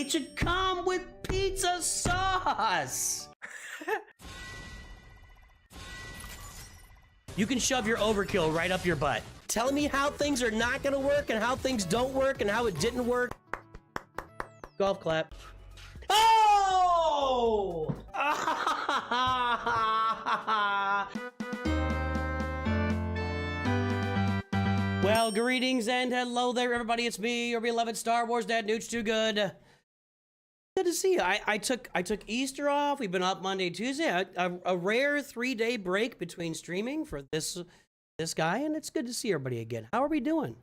It should come with pizza sauce. You can shove your overkill right up your butt. Telling me how things are not gonna work and how things don't work and how it didn't work. Golf clap. Oh! Well, greetings and hello there, everybody. It's me, your beloved Star Wars dad, Nooch2Gud. Good to see you. I took Easter off. We've been up Monday, Tuesday. A rare 3-day break between streaming for this guy, and it's good to see everybody again. How are we doing?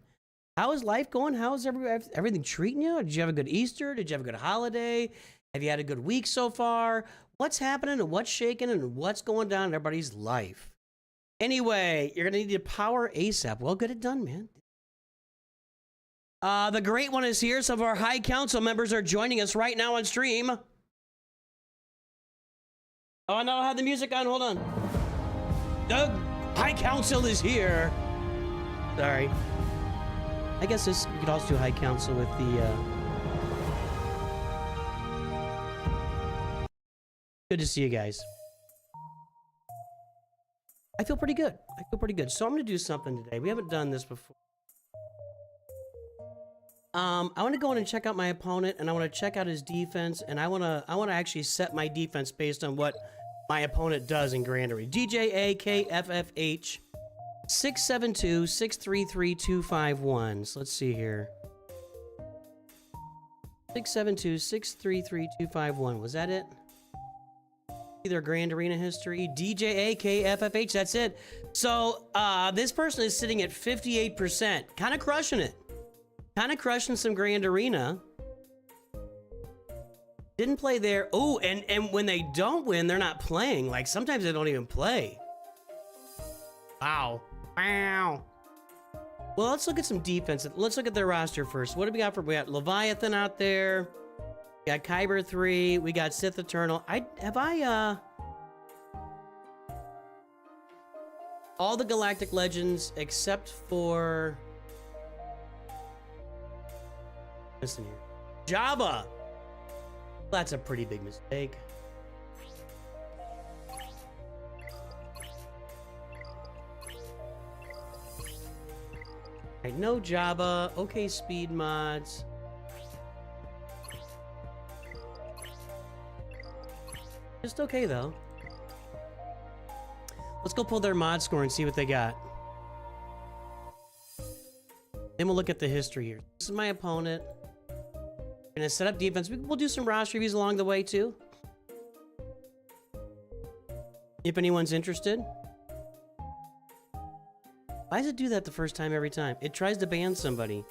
How is life going? How is everything treating you? Did you have a good Easter? Did you have a good holiday? Have you had a good week so far? What's happening and what's shaking and what's going down in everybody's life? Anyway, you're gonna need to power ASAP. Well, get it done, man. The great one is here. Some of our High Council members are joining us right now on stream. Oh, I don't have the music on. Hold on. The High Council is here. Sorry. I guess we could also do High Council with the... Good to see you guys. I feel pretty good. I feel pretty good. So I'm going to do something today. We haven't done this before. I want to go in and check out my opponent, and I want to check out his defense, and I want to actually set my defense based on what my opponent does in Grand Arena. DJAKFFH 672-633-251. So let's see here. 672-633-251. Was that it? Either Grand Arena history. DJAKFFH. That's it. So this person is sitting at 58%. Kind of crushing it. Kind of crushing some Grand Arena. Didn't play there. Oh, and when they don't win, they're not playing. Like, sometimes they don't even play. Wow. Wow. Well, let's look at some defense. Let's look at their roster first. What do we got for... We got Leviathan out there. We got Kyber 3. We got Sith Eternal. All the Galactic Legends except for... Listen here. Jabba! That's a pretty big mistake. Alright, no Jabba. Okay, speed mods. Just okay, though. Let's go pull their mod score and see what they got. Then we'll look at the history here. This is my opponent. We're gonna set up defense. We'll do some roster reviews along the way, too. If anyone's interested. Why does it do that the first time every time? It tries to ban somebody.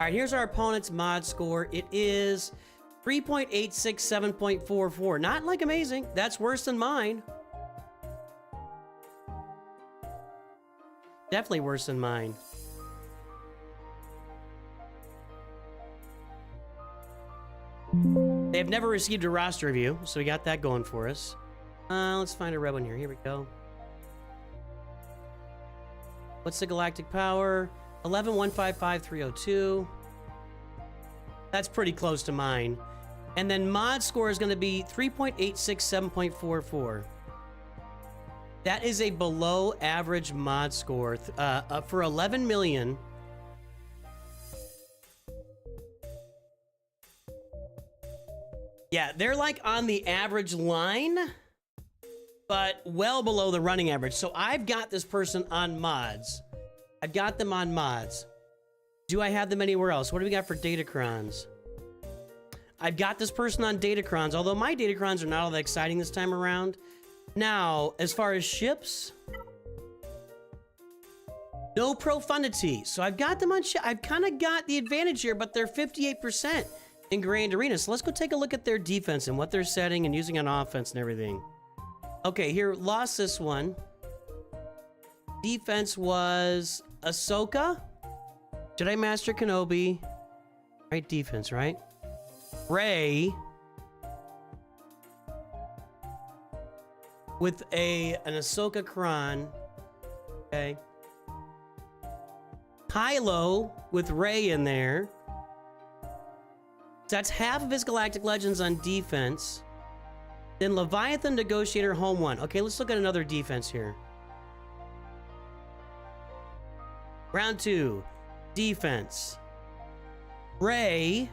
Alright, here's our opponent's mod score. It is 3.867.44. Not like amazing. That's worse than mine. Definitely worse than mine. They have never received a roster review, so we got that going for us. Let's find a red one here. Here we go. What's the galactic power? 11,155,302. That's pretty close to mine. And then mod score is going to be 3.867.44. That is a below average mod score for 11 million. Yeah, they're like on the average line, but well below the running average. So I've got this person on mods. I've got them on mods. Do I have them anywhere else? What do we got for Datacrons? I've got this person on Datacrons, although my Datacrons are not all that exciting this time around. Now, as far as ships, no profundity. So I've got them on ship. I've kind of got the advantage here, but they're 58% in Grand Arena. So let's go take a look at their defense and what they're setting and using on offense and everything. Okay, here, lost this one. Defense was Ahsoka, Jedi Master Kenobi. Right, defense, right? Rey with an Ahsoka Kron. Okay. Kylo with Rey in there. So that's half of his Galactic Legends on defense. Then Leviathan, Negotiator, home 1. Okay, let's look at another defense here. Round 2, defense. Rey,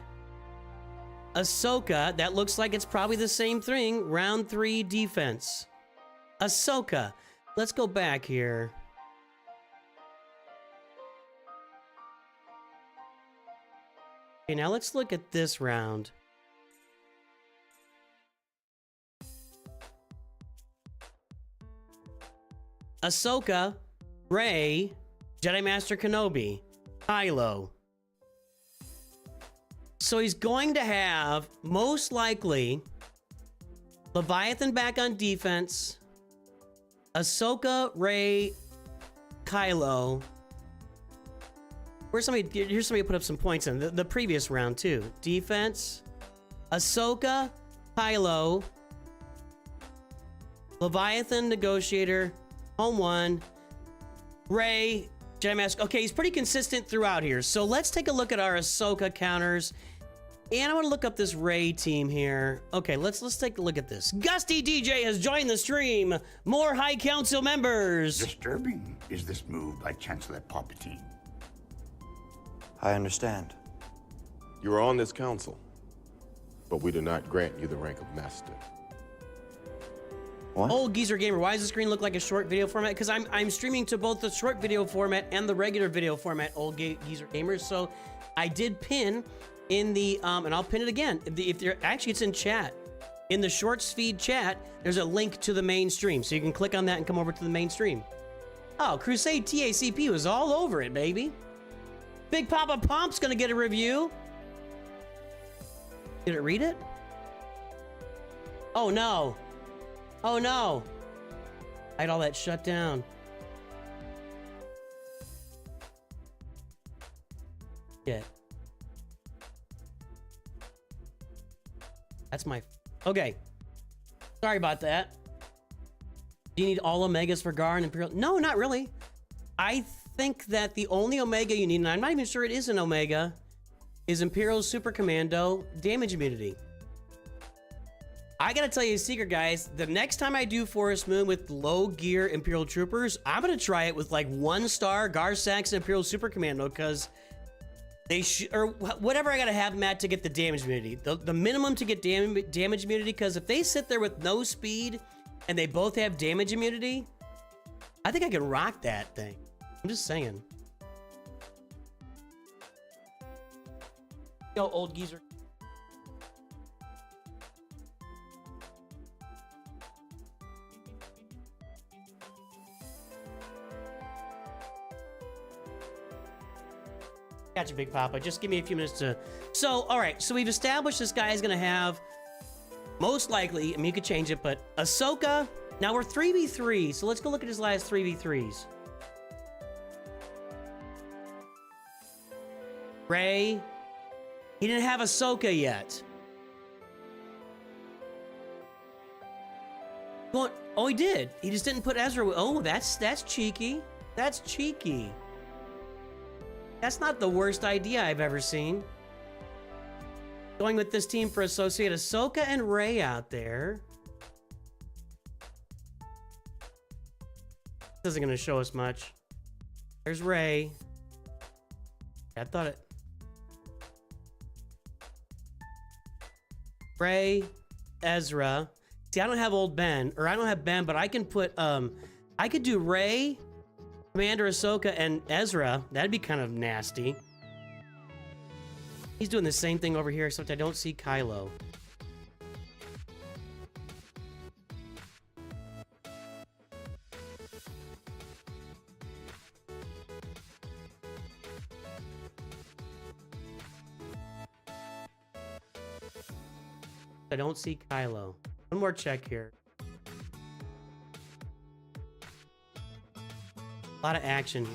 Ahsoka, that looks like it's probably the same thing. Round 3, defense. Ahsoka. Let's go back here. Okay, now let's look at this round. Ahsoka, Rey, Jedi Master Kenobi, Kylo. So he's going to have, most likely, Leviathan back on defense, Ahsoka, Rey, Kylo. Here's somebody put up some points in the previous round too. Defense, Ahsoka, Kylo, Leviathan, Negotiator, home 1, Rey, Jedi Master. Okay, he's pretty consistent throughout here. So let's take a look at our Ahsoka counters. And I want to look up this Rey team here. Okay, let's take a look at this. Gusty DJ has joined the stream. More High Council members. Disturbing is this move by Chancellor Palpatine. I understand. You are on this council, but we do not grant you the rank of master. What? Old Geezer Gamer, why does the screen look like a short video format? Because I'm streaming to both the short video format and the regular video format, Old Geezer Gamers. So I did pin in the, and I'll pin it again. If you're, actually, it's in chat. In the shorts feed chat, there's a link to the main stream. So you can click on that and come over to the main stream. Oh, Crusade TACP was all over it, baby. Big Papa Pump's gonna get a review. Did it read it? Oh no. Oh no. I had all that shut down. Yeah. That's my... Okay. Sorry about that. Do you need all Omegas for Gar and Imperial? No, not really. I think that the only Omega you need, and I'm not even sure it is an Omega, is Imperial Super Commando damage immunity. I gotta tell you a secret, guys. The next time I do Forest Moon with low gear Imperial Troopers, I'm gonna try it with like 1-star Gar Saxon Imperial Super Commando, because they or whatever I gotta have them at to get the damage immunity. The minimum to get damage immunity, because if they sit there with no speed and they both have damage immunity, I think I can rock that thing. I'm just saying. Yo, Old Geezer. Gotcha, Big Papa. Just give me a few minutes to... So, all right. So we've established this guy is going to have, most likely, I mean, you could change it, but Ahsoka. Now we're 3v3. So let's go look at his last 3v3s. Rey. He didn't have Ahsoka yet. Oh, he did. He just didn't put Ezra. Oh, that's cheeky. That's cheeky. That's not the worst idea I've ever seen. Going with this team for Associate Ahsoka and Rey out there. This isn't going to show us much. There's Rey. I thought it. Rey, Ezra. See, I don't have old Ben, or I don't have Ben, but I can put, I could do Rey, Commander Ahsoka, and Ezra. That'd be kind of nasty. He's doing the same thing over here, except I don't see Kylo. I don't see Kylo. One more check here. A lot of action here.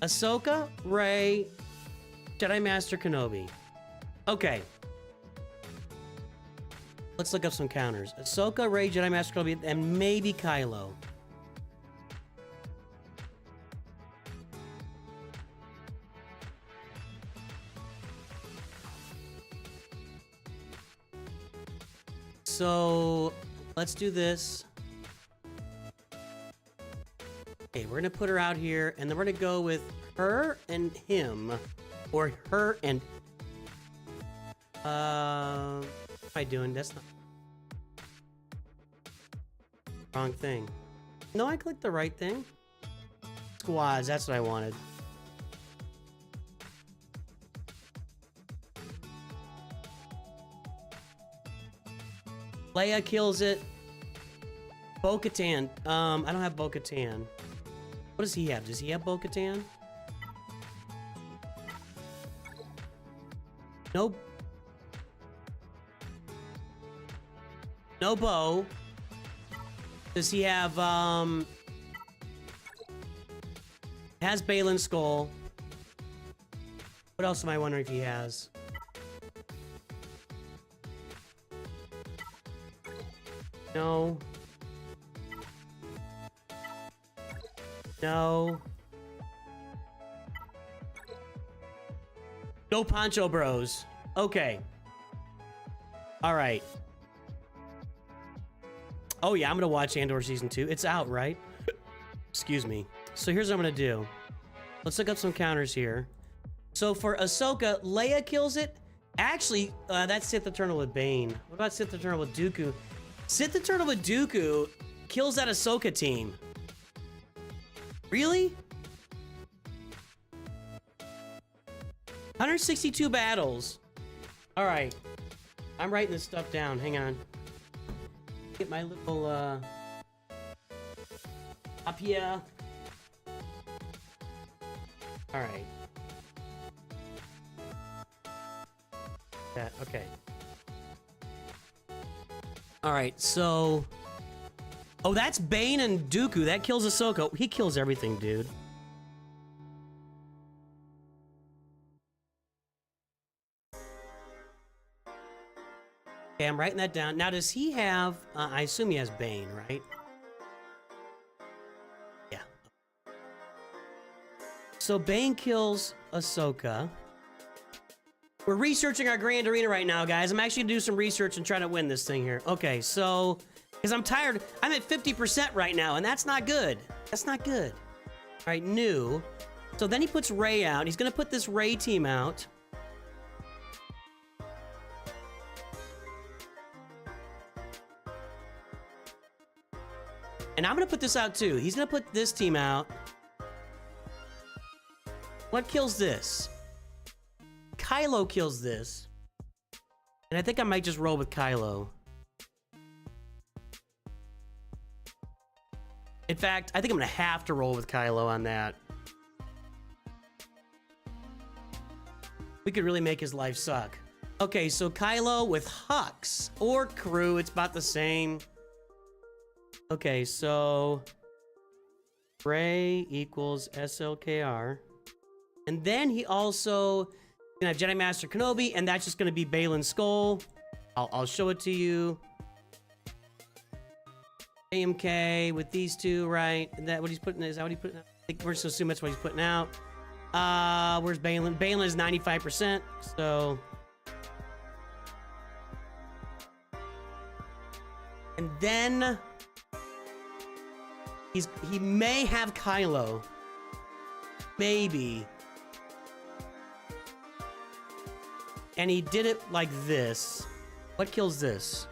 Ahsoka, Rey, Jedi Master Kenobi. Okay. Let's look up some counters. Ahsoka, Rey, Jedi Master Kenobi, and maybe Kylo. so let's do this. Okay, we're gonna put her out here, and then we're gonna go with her and him, or her and. What am I doing? That's not wrong thing. No, I clicked the right thing. Squads. That's what I wanted. Leia kills it. Bo-Katan. I don't have Bo-Katan. What does he have? Does he have Bo-Katan? Nope. No Bo. Does he have, has Balin's skull. What else am I wondering if he has? No. No. No Poncho Bros. Okay. All right. Oh yeah, I'm gonna watch Andor Season 2. It's out, right? Excuse me. So here's what I'm gonna do. Let's look up some counters here. So for Ahsoka, Leia kills it. Actually, that's Sith Eternal with Bane. What about Sith Eternal with Dooku? Sith Eternal with Dooku kills that Ahsoka team. Really? 162 battles. All right. I'm writing this stuff down. Hang on. Get my little, up here. All right. That, okay. All right, so... Oh, that's Bane and Dooku. That kills Ahsoka. He kills everything, dude. Okay, I'm writing that down. Now, does he have... I assume he has Bane, right? Yeah. So Bane kills Ahsoka. We're researching our Grand Arena right now, guys. I'm actually going to do some research and try to win this thing here. Okay, so... Because I'm tired. I'm at 50% right now, and that's not good. That's not good. All right, new. So then he puts Rey out. He's going to put this Rey team out. And I'm going to put this out, too. He's going to put this team out. What kills this? Kylo kills this. And I think I might just roll with Kylo. In fact, I think I'm going to have to roll with Kylo on that. We could really make his life suck. Okay, so Kylo with Hux or crew, it's about the same. Okay, so Rey equals SLKR. And then he also gonna have Jedi Master Kenobi, and that's just gonna be Balin's skull. I'll show it to you. AMK with these two, right? And that what he's putting, is that what he's putting out? I think we're just assuming that's what he's putting out. Where's Balin? Balin is 95%, so. And then he may have Kylo. Maybe. And he did it like this. What kills this?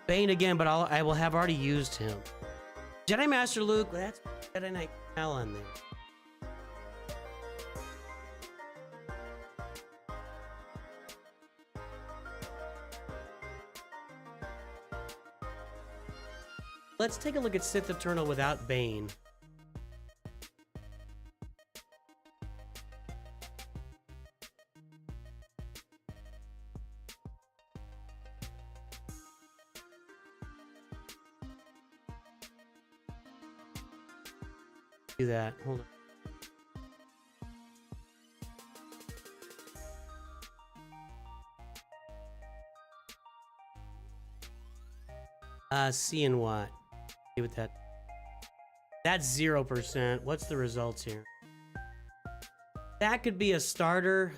Bane again, but I will have already used him. Jedi Master Luke, that's Jedi Knight Cal on there. Let's take a look at Sith Eternal without Bane. Do that. Hold on. C and what? See what that. That's 0%. What's the results here? That could be a starter.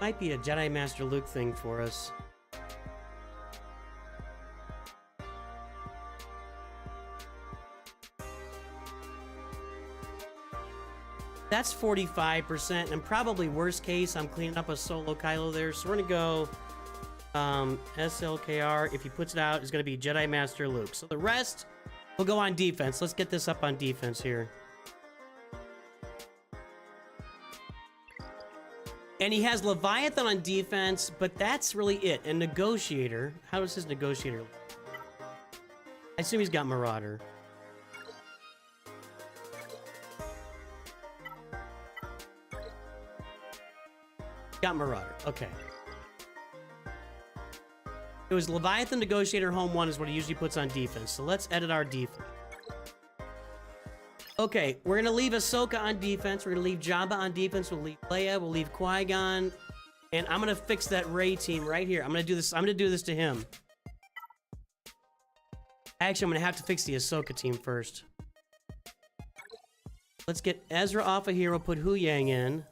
Might be a Jedi Master Luke thing for us. That's 45%, and probably worst case, I'm cleaning up a solo Kylo there, so we're gonna go SLKR. If he puts it out, it's gonna be Jedi Master Luke. So the rest will go on defense. Let's get this up on defense here. And he has Leviathan on defense, but that's really it. And Negotiator, how does his Negotiator look? I assume he's got Marauder. Got Marauder, okay. It was Leviathan, Negotiator, Home 1 is what he usually puts on defense. So let's edit our defense. Okay, we're gonna leave Ahsoka on defense. We're gonna leave Jabba on defense. We'll leave Leia. We'll leave Qui-Gon. And I'm gonna fix that Rey team right here. I'm gonna do this. I'm gonna do this to him. Actually, I'm gonna have to fix the Ahsoka team first. Let's get Ezra off of here. We'll put Hu Yang in.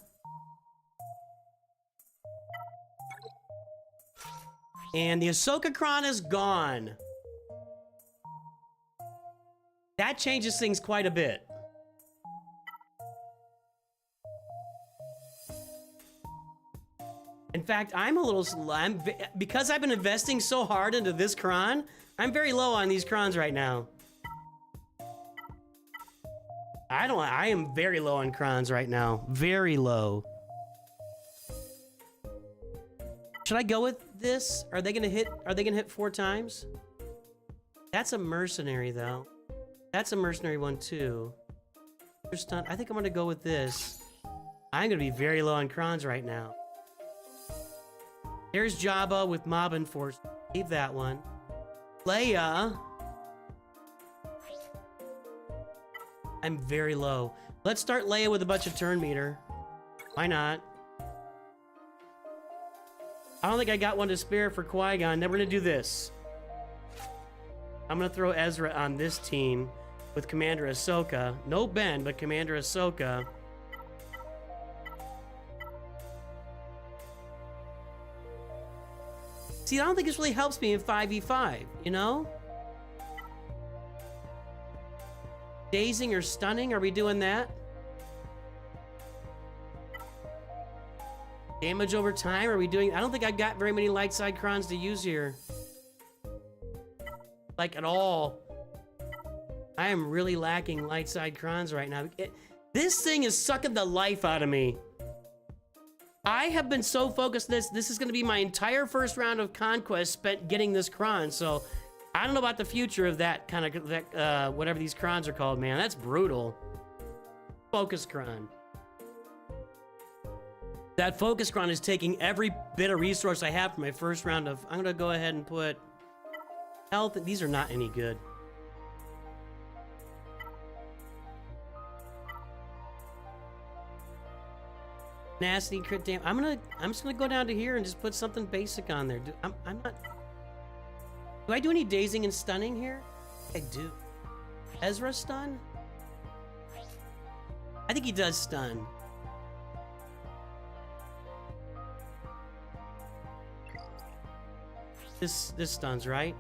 And the Ahsoka Kron is gone. That changes things quite a bit. In fact, I'm a little, because I've been investing so hard into this Kron, I'm very low on these Krons right now. I am very low on Krons right now. Very low. Should I go with this? Are they gonna hit 4 times? That's a mercenary though. That's a mercenary one too. I think I'm gonna go with this. I'm gonna be very low on Krons right now. There's Jabba with Mob Enforced. Leave that one. Leia. I'm very low. Let's start Leia with a bunch of turn meter. Why not? I don't think I got one to spare for Qui-Gon. Then we're gonna do this. I'm gonna throw Ezra on this team with Commander Ahsoka. No Ben, but Commander Ahsoka. See, I don't think this really helps me in 5v5, you know? Dazing or stunning, are we doing that? Damage over time, are we doing... I don't think I've got very many light side Krons to use here. Like, at all. I am really lacking light side Krons right now. This thing is sucking the life out of me. I have been so focused on this. This is going to be my entire first round of Conquest spent getting this Kron, so... I don't know about the future of that kind of... whatever these Krons are called, man. That's brutal. Focus Kron. That Focus Kron is taking every bit of resource I have for my first round of... I'm going to go ahead and put... Health. These are not any good. Nasty crit damage. I'm just gonna go down to here and just put something basic on there. I'm not... Do I do any dazing and stunning here? I do. Ezra stun? I think he does stun. This stuns, right?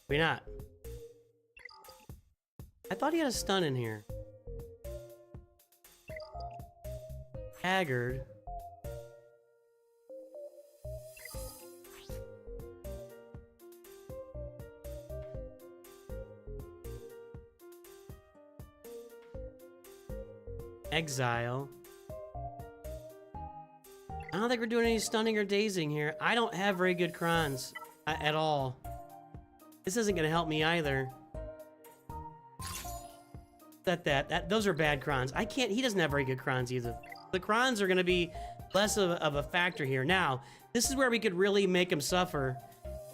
Maybe not. I thought he had a stun in here. Haggard. Exile. I don't think we're doing any stunning or dazing here. I don't have very good Krons at all. This isn't going to help me either. Those are bad Krons. I can't... He doesn't have very good Krons either. The Krons are going to be less of a factor here. Now, this is where we could really make him suffer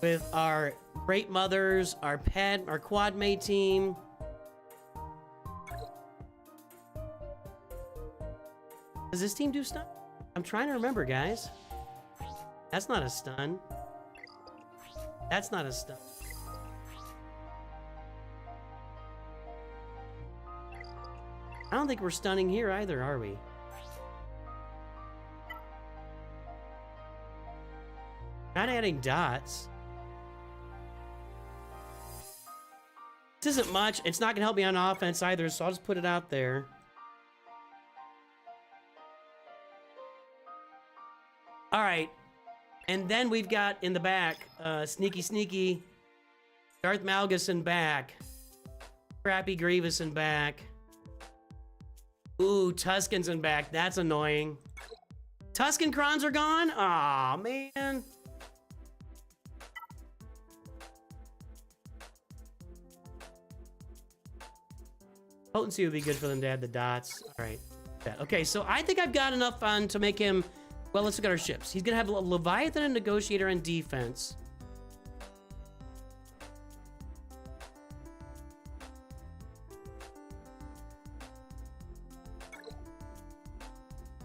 with our Great Mothers, our Quad Mate team. Does this team do stun? I'm trying to remember, guys. That's not a stun. That's not a stun. I don't think we're stunning here either, are we? Not adding dots. This isn't much. It's not going to help me on offense either, so I'll just put it out there. All right. And then we've got in the back, sneaky, Darth Malgus in back. Crappy Grievous in back. Ooh, Tusken's in back. That's annoying. Tusken Crons are gone? Aw, man. Potency would be good for them to add the dots. All right. Okay, so I think I've got enough fun to make him... Well, let's look at our ships. He's going to have a Leviathan and Negotiator on defense.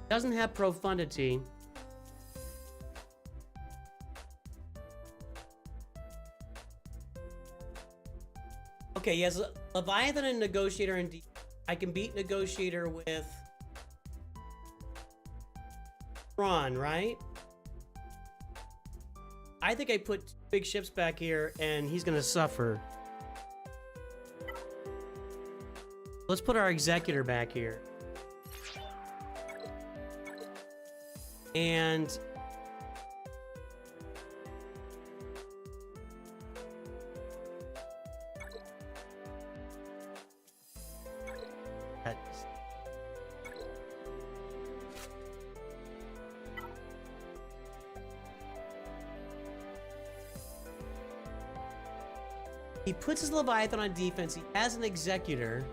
Doesn't have Profundity. Okay, he has Leviathan and Negotiator and I can beat Negotiator with Thrawn, right? I think I put two big ships back here and he's gonna suffer. Let's put our Executor back here. And he puts his Leviathan on defense. He has an Executor.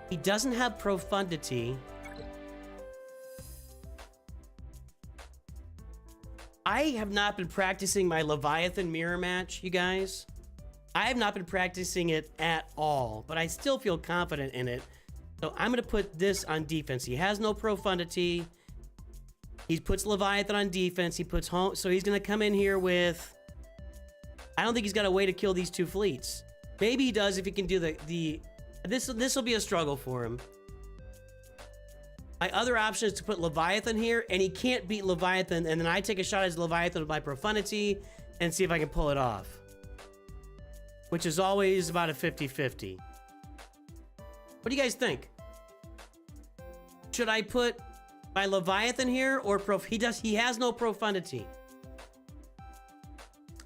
He doesn't have Profundity. I have not been practicing my Leviathan mirror match, you guys. I have not been practicing it at all, but I still feel confident in it. So I'm going to put this on defense. He has no Profundity. He puts Leviathan on defense. He puts home. So he's going to come in here with... I don't think he's got a way to kill these two fleets. Maybe he does if he can do this will be a struggle for him. My other option is to put Leviathan here, and he can't beat Leviathan, and then I take a shot at Leviathan with my Profundity and see if I can pull it off. Which is always about a 50-50. What do you guys think? Should I put my Leviathan here or he has no Profundity.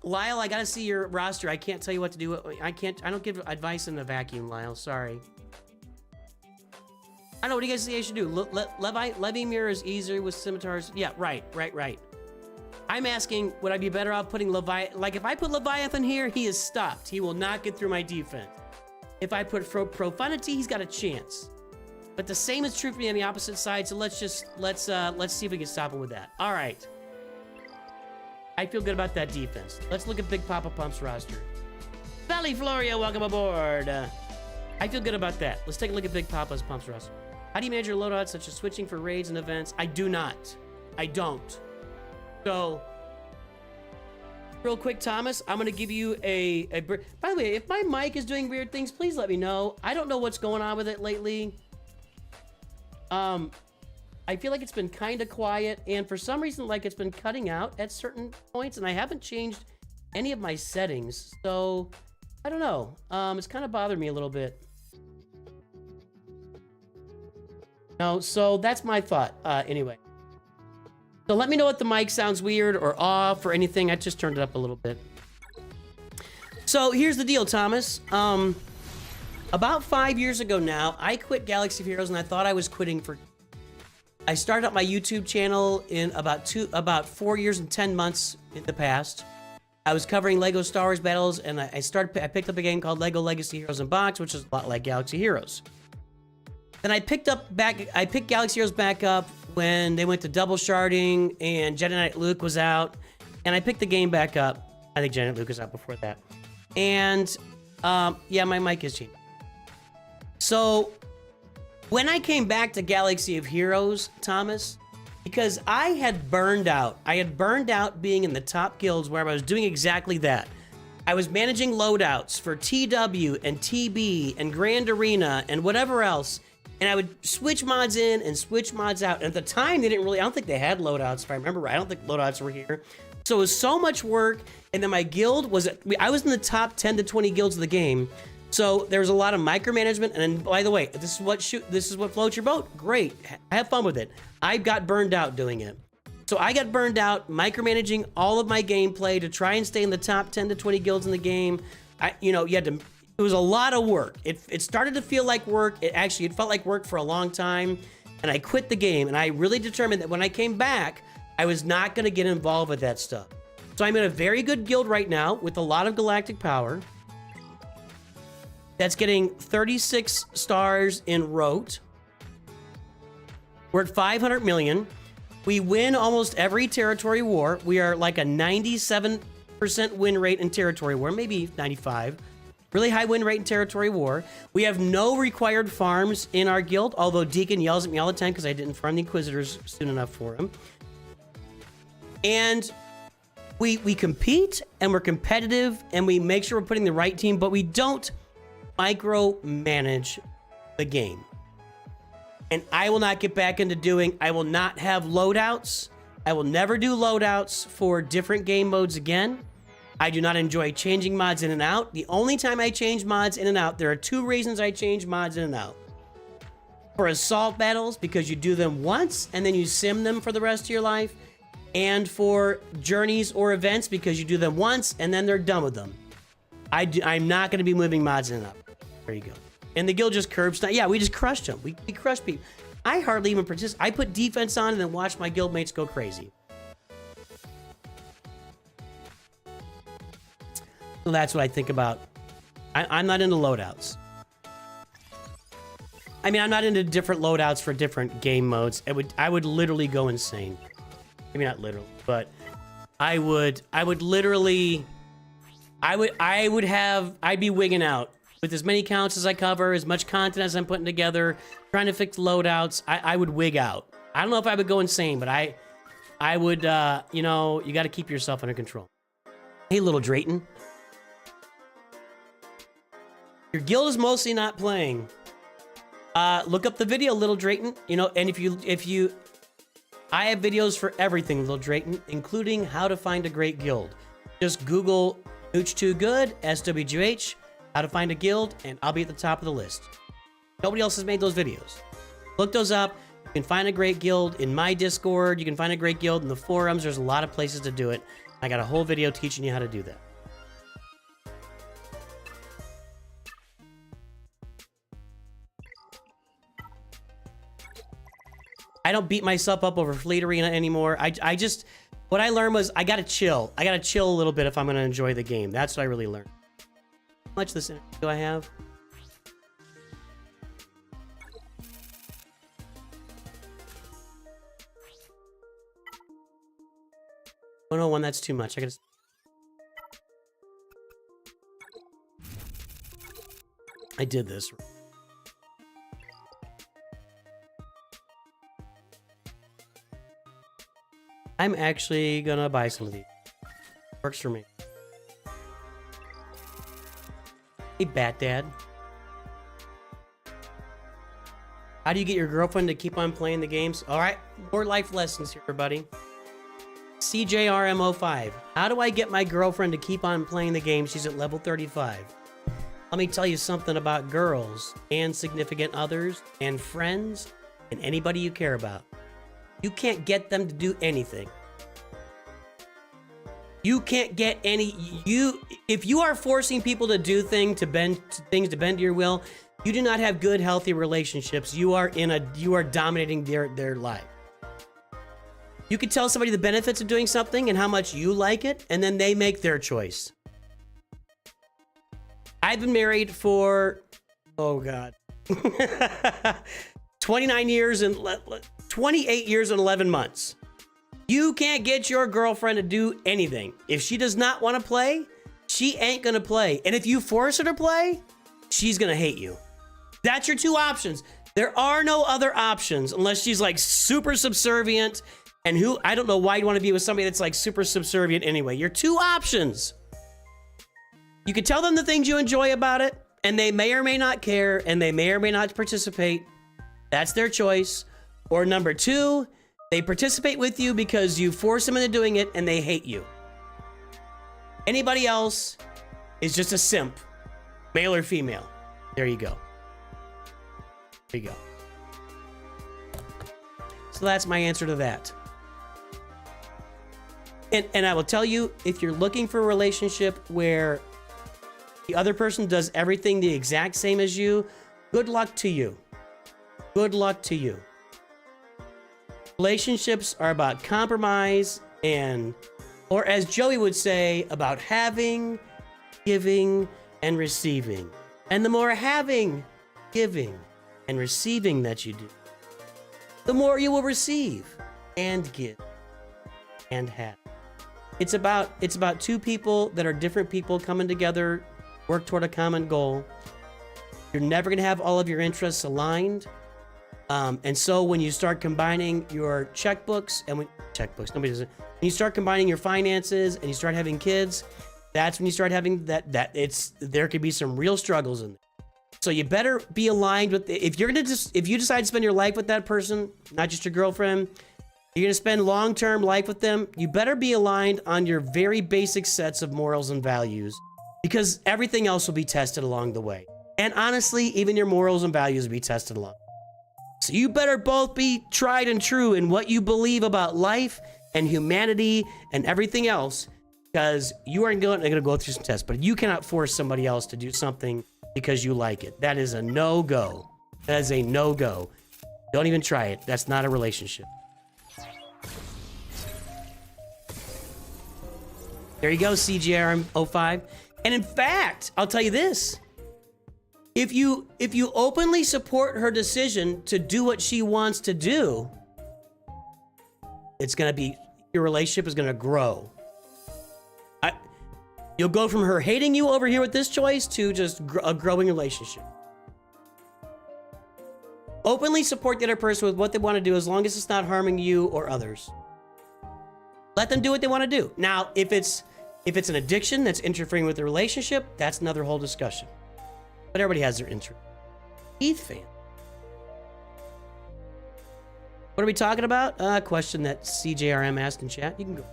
Lyle, I gotta see your roster. I can't tell you what to do. I don't give advice in a vacuum, Lyle. Sorry. I don't know. What do you guys think I should do? Levy mirrors easier with scimitars. Yeah, right. I'm asking, would I be better off putting Leviathan? Like, if I put Leviathan here, he is stopped. He will not get through my defense. If I put Profundity, he's got a chance. But the same is true for me on the opposite side. So let's see if we can stop him with that. All right. I feel good about that defense. Let's look at Big Papa Pump's roster. Valley Floria, welcome aboard. I feel good about that. Let's take a look at Big Papa's Pump's roster. How do you manage your loadouts, such as switching for raids and events? I do not. I don't. So, real quick, Thomas, I'm going to give you by the way, if my mic is doing weird things, please let me know. I don't know what's going on with it lately. I feel like it's been kind of quiet, and for some reason, like, it's been cutting out at certain points, and I haven't changed any of my settings. So, I don't know. It's kind of bothered me a little bit. No, so that's my thought. Anyway. So let me know if the mic sounds weird or off or anything. I just turned it up a little bit. So here's the deal, Thomas. About 5 years ago now, I quit Galaxy of Heroes, and I thought I was quitting for... I started up my YouTube channel in about 4 years and 10 months in the past. I was covering Lego Star Wars battles, and I picked up a game called Lego Legacy Heroes in Box, which is a lot like Galaxy Heroes. Then I picked Galaxy Heroes back up when they went to double sharding and Jedi Knight Luke was out, and I picked the game back up. I think Jedi Knight Luke was out before that. And yeah, my mic is changing. So when I came back to Galaxy of Heroes, Thomas, because I had burned out being in the top guilds where I was doing exactly that. I was managing loadouts for TW and TB and Grand Arena and whatever else. And I would switch mods in and switch mods out. And at the time, they didn't really, I don't think they had loadouts, if I remember right. I don't think loadouts were here. So it was so much work. And then my guild was, I was in the top 10 to 20 guilds of the game. So there was a lot of micromanagement. And then, by the way, this is what floats your boat. Great. Have fun with it. I got burned out doing it. So I got burned out micromanaging all of my gameplay to try and stay in the top 10 to 20 guilds in the game. You had to, it was a lot of work. It started to feel like work. It felt like work for a long time. And I quit the game. And I really determined that when I came back, I was not going to get involved with that stuff. So I'm in a very good guild right now with a lot of galactic power. That's getting 36 stars in Rote. We're at 500 million. We win almost every territory war. We are like a 97% win rate in territory war, maybe 95. Really high win rate in territory war. We have no required farms in our guild, although Deacon yells at me all the time because I didn't farm the Inquisitors soon enough for him. And we compete, and we're competitive, and we make sure we're putting the right team, but we don't micromanage the game. And I will not get back into I will not have loadouts. I will never do loadouts for different game modes again. I do not enjoy changing mods in and out. The only time I change mods in and out, there are two reasons I change mods in and out. For assault battles, because you do them once and then you sim them for the rest of your life. And for journeys or events, because you do them once and then they're done with them. I'm not going to be moving mods in and out. There you go. And the guild just curbs. Yeah, we just crushed them. We crushed people. I hardly even participate. I put defense on and then watch my guild mates go crazy. So that's what I think about. I'm not into loadouts. I mean, I'm not into different loadouts for different game modes. I would literally go insane. Maybe not literally, but I'd be wigging out with as many counts as I cover, as much content as I'm putting together, trying to fix loadouts. I would wig out. I don't know if I would go insane, but I would, you got to keep yourself under control. Hey, little Drayton. Your guild is mostly not playing. Look up the video, little Drayton. And if you, I have videos for everything, little Drayton, including how to find a great guild. Just Google Nooch2Gud, SWGH, how to find a guild, and I'll be at the top of the list. Nobody else has made those videos. Look those up. You can find a great guild in my Discord. You can find a great guild in the forums. There's a lot of places to do it. I got a whole video teaching you how to do that. I don't beat myself up over Fleet Arena anymore. What I learned was I gotta chill. I gotta chill a little bit if I'm gonna enjoy the game. That's what I really learned. How much of this energy do I have? Oh no, one, that's too much. I did this. I'm actually gonna buy some of these. Works for me. Hey, Bat Dad. How do you get your girlfriend to keep on playing the games? All right, more life lessons here, everybody. CJRM05. How do I get my girlfriend to keep on playing the game? She's at level 35. Let me tell you something about girls and significant others and friends and anybody you care about. You can't get them to do anything. You can't get if you are forcing people to do things to bend to your will, you do not have good, healthy relationships. You are dominating their life. You could tell somebody the benefits of doing something and how much you like it, and then they make their choice. I've been married for, oh God, 28 years and 11 months. You can't get your girlfriend to do anything. If she does not want to play, she ain't gonna play. And if you force her to play, she's gonna hate you. That's your two options. There are no other options unless she's like super subservient. And I don't know why you want to be with somebody that's like super subservient anyway. Your two options. You can tell them the things you enjoy about it, and they may or may not care, and they may or may not participate. That's their choice. Or number two, they participate with you because you force them into doing it and they hate you. Anybody else is just a simp, male or female. There you go. There you go. So that's my answer to that. And I will tell you, if you're looking for a relationship where the other person does everything the exact same as you, good luck to you. Good luck to you. Relationships are about compromise and, or as Joey would say, about having, giving, and receiving. And the more having, giving, and receiving that you do, the more you will receive and give and have. It's about two people that are different people coming together, work toward a common goal. You're never gonna have all of your interests aligned. And so when you start combining your checkbooks and nobody does it. When you start combining your finances and you start having kids, that's when you start having there could be some real struggles in there. So you better be aligned with, if you decide to spend your life with that person, not just your girlfriend, you're gonna spend long-term life with them, you better be aligned on your very basic sets of morals and values, because everything else will be tested along the way. And honestly, even your morals and values will be tested along. So you better both be tried and true in what you believe about life and humanity and everything else, because you are going to go through some tests, but you cannot force somebody else to do something because you like it. That is a no-go. That is a no-go. Don't even try it. That's not a relationship. There you go, CGRM05. And in fact, I'll tell you this. If you openly support her decision to do what she wants to do, your relationship is gonna grow. You'll go from her hating you over here with this choice to just a growing relationship. Openly support the other person with what they want to do, as long as it's not harming you or others. Let them do what they want to do. Now, if it's an addiction that's interfering with the relationship, that's another whole discussion. But everybody has their interest. Heath fan. What are we talking about? A question that CJRM asked in chat. You can go.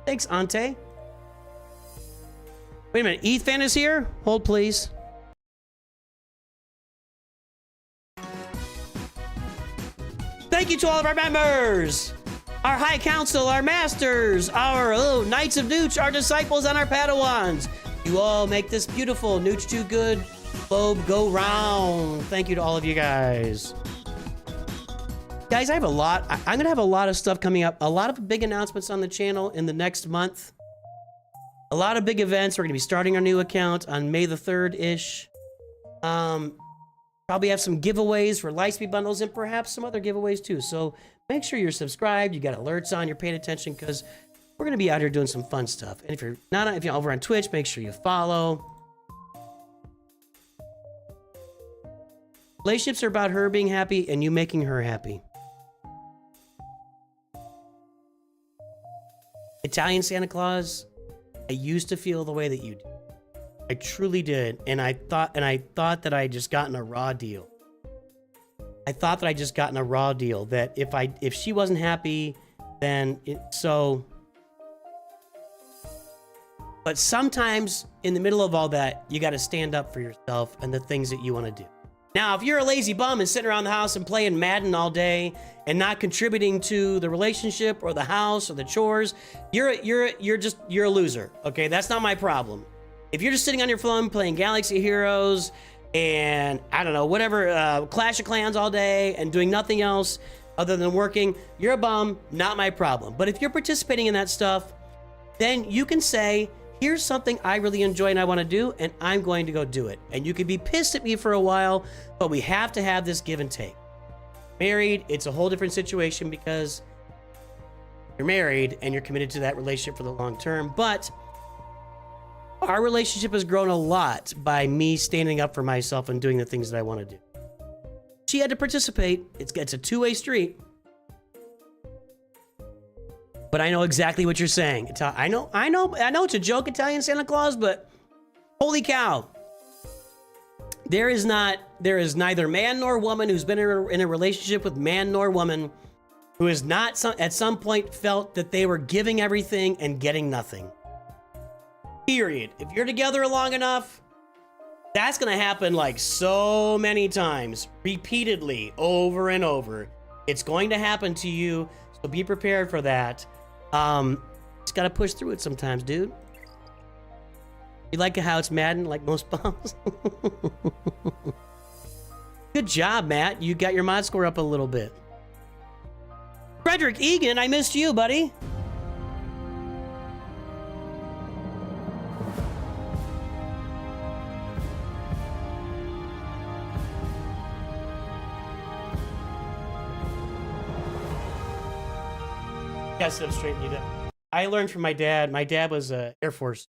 Thanks, Ante. Wait a minute. Heath fan is here? Hold, please. Thank you to all of our members. Our High Council, our Masters, our Knights of Nooch, our Disciples, and our Padawans. You all make this beautiful Nooch2Gud globe go round. Thank you to all of you guys. Guys, I have a lot. I'm going to have a lot of stuff coming up. A lot of big announcements on the channel in the next month. A lot of big events. We're going to be starting our new account on May the 3rd-ish. Probably have some giveaways for Lightspeed bundles and perhaps some other giveaways too. So make sure you're subscribed. You got alerts on. You're paying attention, because we're going to be out here doing some fun stuff. And if you're over on Twitch, make sure you follow. Relationships are about her being happy and you making her happy. Italian Santa Claus, I used to feel the way that you did. I truly did. And I thought that I just gotten a raw deal. I thought that I just gotten a raw deal, that if she wasn't happy, then but sometimes in the middle of all that, you got to stand up for yourself and the things that you want to do. Now, if you're a lazy bum and sitting around the house and playing Madden all day and not contributing to the relationship or the house or the chores, you're a loser. Okay, that's not my problem. If you're just sitting on your phone playing Galaxy Heroes and I don't know, whatever, Clash of Clans all day and doing nothing else other than working, you're a bum, not my problem. But if you're participating in that stuff, then you can say, here's something I really enjoy and I want to do, and I'm going to go do it. And you can be pissed at me for a while, but we have to have this give and take. Married, it's a whole different situation because you're married and you're committed to that relationship for the long term. But our relationship has grown a lot by me standing up for myself and doing the things that I want to do. She had to participate. It's a two-way street. But I know exactly what you're saying. I know it's a joke, Italian Santa Claus, but holy cow. There is not there is neither man nor woman who's been in a relationship with man nor woman who has not at some point felt that they were giving everything and getting nothing. Period. If you're together long enough, that's going to happen like so many times, repeatedly, over and over. It's going to happen to you, so be prepared for that. Just got to push through it sometimes, dude. You like how it's Madden, like most bombs? Good job, Matt. You got your mod score up a little bit. Frederick Egan, I missed you, buddy. Yeah, sit up straight and you do. I learned from my dad. My dad was Air Force.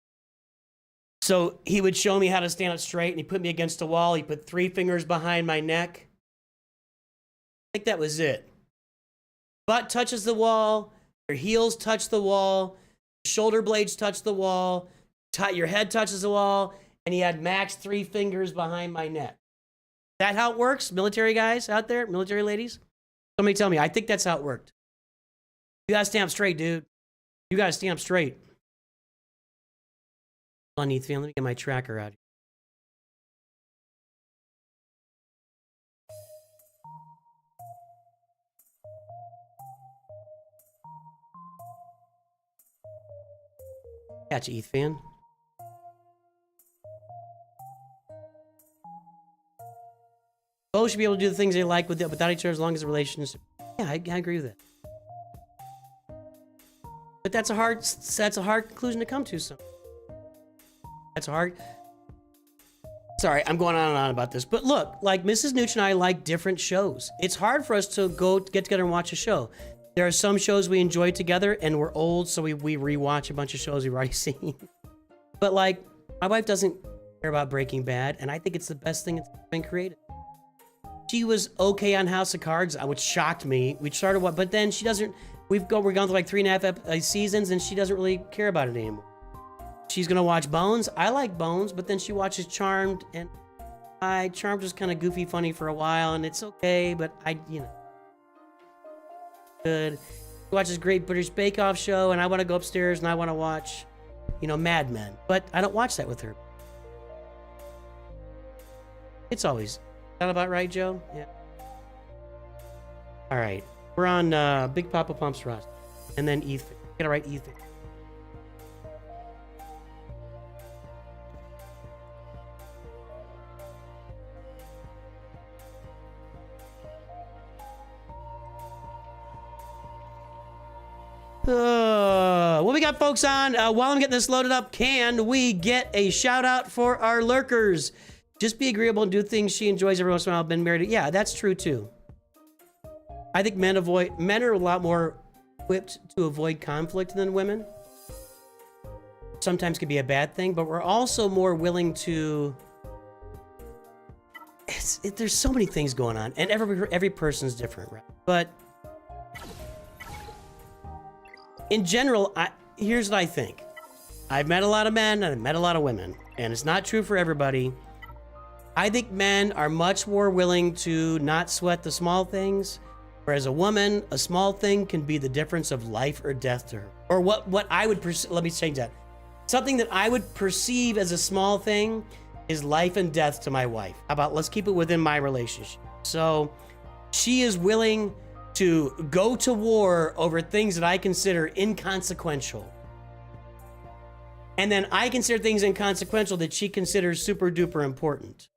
So he would show me how to stand up straight, and he put me against a wall. He put 3 fingers behind my neck. I think that was it. Butt touches the wall. Your heels touch the wall. Shoulder blades touch the wall. Your head touches the wall. And he had max 3 fingers behind my neck. Is that how it works? Military guys out there? Military ladies? Somebody tell me. I think that's how it worked. You gotta stand up straight, dude. You gotta stand up straight. Hold on, Ethan. Let me get my tracker out. Gotcha, Ethan. Both should be able to do the things they like without each other as long as the relationship. Yeah, I agree with that. But that's a hard conclusion to come to. So that's hard. Sorry, I'm going on and on about this. But look, like Mrs. Nooch and I like different shows. It's hard for us to get together and watch a show. There are some shows we enjoy together, and we're old, so we rewatch a bunch of shows we've already seen. But like, my wife doesn't care about Breaking Bad, and I think it's the best thing that's been created. She was okay on House of Cards, which shocked me. We started but then she doesn't. We're gone through like 3.5 seasons, and she doesn't really care about it anymore. She's gonna watch Bones. I like Bones, but then she watches Charmed, and Charmed was kind of goofy, funny for a while, and it's okay, but good. She watches Great British Bake Off show, and I want to go upstairs and I want to watch, Mad Men, but I don't watch that with her. It's always. That about right, Joe? Yeah. All right. We're on Big Papa Pump's Rust. And then Ethan. Gotta write Ethan. What we got, folks, on? While I'm getting this loaded up, can we get a shout out for our lurkers? Just be agreeable and do things she enjoys every once in a while. Been married. Yeah, that's true too. I think men are a lot more equipped to avoid conflict than women. Sometimes can be a bad thing, but we're also more willing to. There's so many things going on, and every person's different, right? But in general, here's what I think. I've met a lot of men and I've met a lot of women, and it's not true for everybody. I think men are much more willing to not sweat the small things, whereas a woman, a small thing can be the difference of life or death to her. Or what I would let me change that. Something that I would perceive as a small thing is life and death to my wife. How about let's keep it within my relationship. So she is willing to go to war over things that I consider inconsequential. And then I consider things inconsequential that she considers super duper important.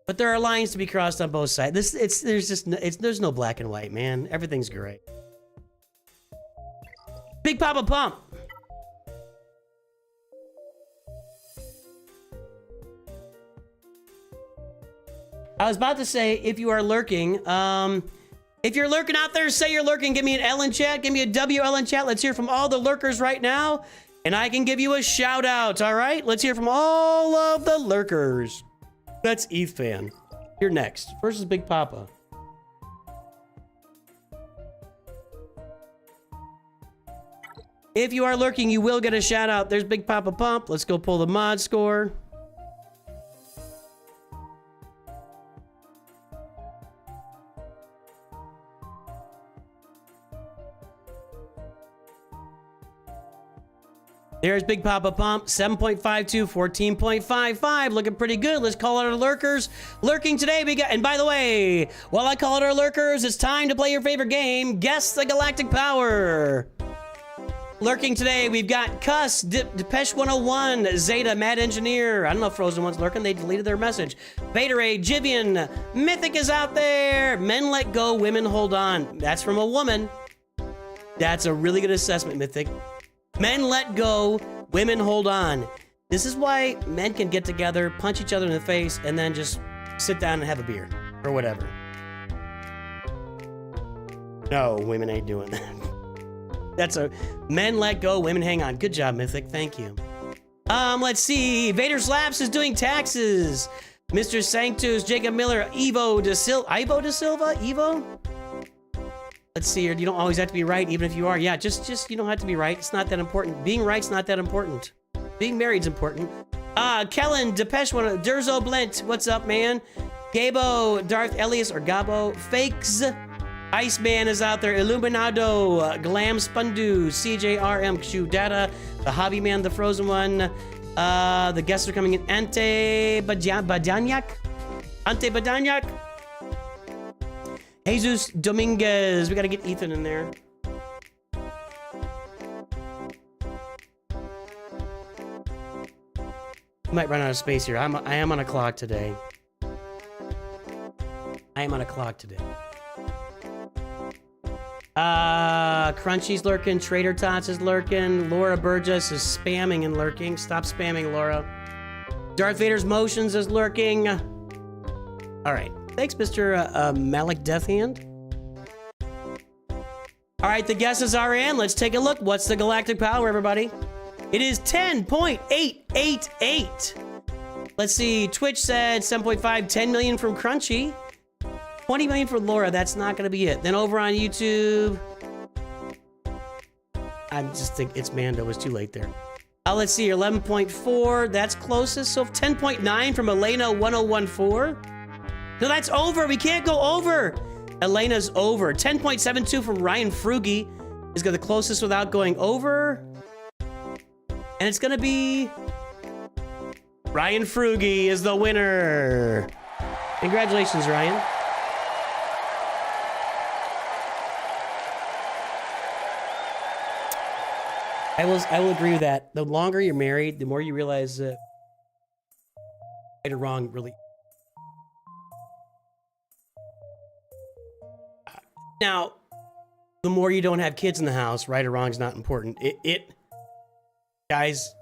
But there are lines to be crossed on both sides. There's no black and white, man. Everything's great. Big Papa Pump. I was about to say, if you are lurking, if you're lurking out there, say you're lurking. Give me an L in chat. Give me a WL in chat. Let's hear from all the lurkers right now, and I can give you a shout out. All right, let's hear from all of the lurkers. That's Ethan. You're next. First is Big Papa. If you are lurking, you will get a shout out. There's Big Papa Pump. Let's go pull the mod score. There's Big Papa Pump, 7.52, 14.55. Looking pretty good. Let's call out our lurkers. Lurking today, we got, and by the way, while I call out our lurkers, it's time to play your favorite game, Guess the Galactic Power. Lurking today, we've got Cuss, Depeche 101, Zeta, Mad Engineer. I don't know if Frozen One's lurking. They deleted their message. Vaderade, Jivian, Mythic is out there. Men let go, women hold on. That's from a woman. That's a really good assessment, Mythic. Men let go, women hold on. This is why men can get together, punch each other in the face, and then just sit down and have a beer or whatever. No, women ain't doing that. That's a men let go, women hang on. Good job, Mythic. Thank you. Let's see. Vader Slaps is doing taxes. Mr. Sanctus, Jacob Miller, Ivo De Silva. Evo? Let's see here. You don't always have to be right, even if you are. Yeah, just you don't have to be right. It's not that important. Being right's not that important. Being married's important. Kellen, Depeche One, Durzo Blint. What's up, man? Gabo, Darth Elias or Gabo, Fakes. Iceman is out there. Illuminado, Glam Spundu, CJRM, Kshu Data, the Hobby Man, the Frozen One. The guests are coming in. Ante Badanyak. Jesus Dominguez. We got to get Ethan in there. We might run out of space here. I am on a clock today. Crunchy's lurking. Trader Tots is lurking. Laura Burgess is spamming and lurking. Stop spamming, Laura. Darth Vader's Motions is lurking. All right. Thanks, Mr. Malik Deathhand. All right, the guesses are in. Let's take a look. What's the galactic power, everybody? It is 10.888. Let's see. Twitch said 7.5, 10 million from Crunchy. 20 million for Laura. That's not going to be it. Then over on YouTube, I just think it's Mando. It was too late there. Let's see here. 11.4. That's closest. So 10.9 from Elena 1014. No, that's over. We can't go over. Elena's over. 10.72 from Ryan Frugi is going to the closest without going over. And it's going to be Ryan Frugi is the winner. Congratulations, Ryan. I will agree with that. The longer you're married, the more you realize right or wrong really. Now, the more you don't have kids in the house, right or wrong is not important. Guys,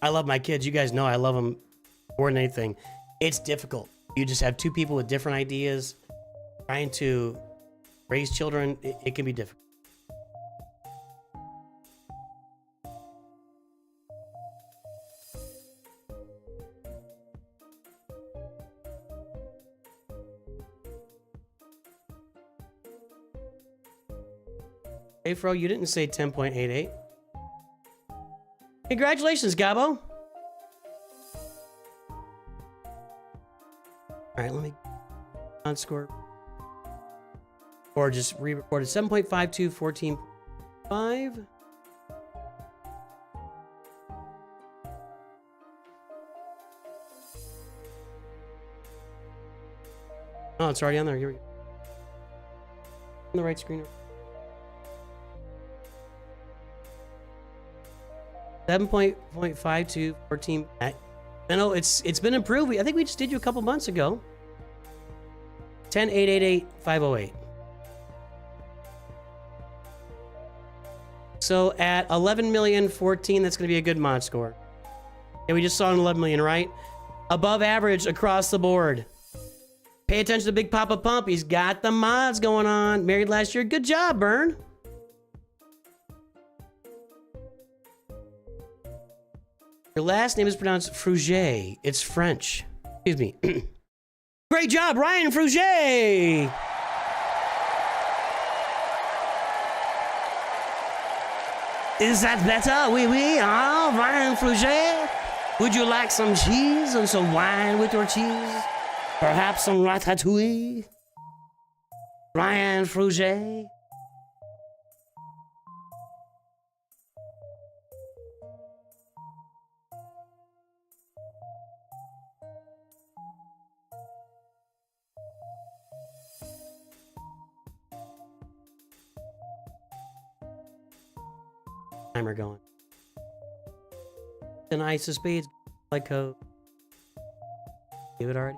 I love my kids. You guys know I love them more than anything. It's difficult. You just have two people with different ideas. Trying to raise children, it can be difficult. Hey, Fro, you didn't say 10.88. Congratulations, Gabo. All right, let me on score. Or just re-record it. 7.52, 14.5. Oh, it's already on there. Here we go. On the right screen. 7.52, 14. I know it's been improved. I think we just did you a couple months ago. 10.888.508. So at 11,000,014, that's going to be a good mod score. Yeah, we just saw an 11 million, right? Above average across the board. Pay attention to Big Papa Pump. He's got the mods going on. Married last year. Good job, Burn. Your last name is pronounced Fruget. It's French. Excuse me. Great job, Ryan Fruget! Is that better? Oui, oui. Oh, Ryan Fruget. Would you like some cheese and some wine with your cheese? Perhaps some ratatouille? Ryan Fruget. timer going. An ice of spades, like code. Give it already.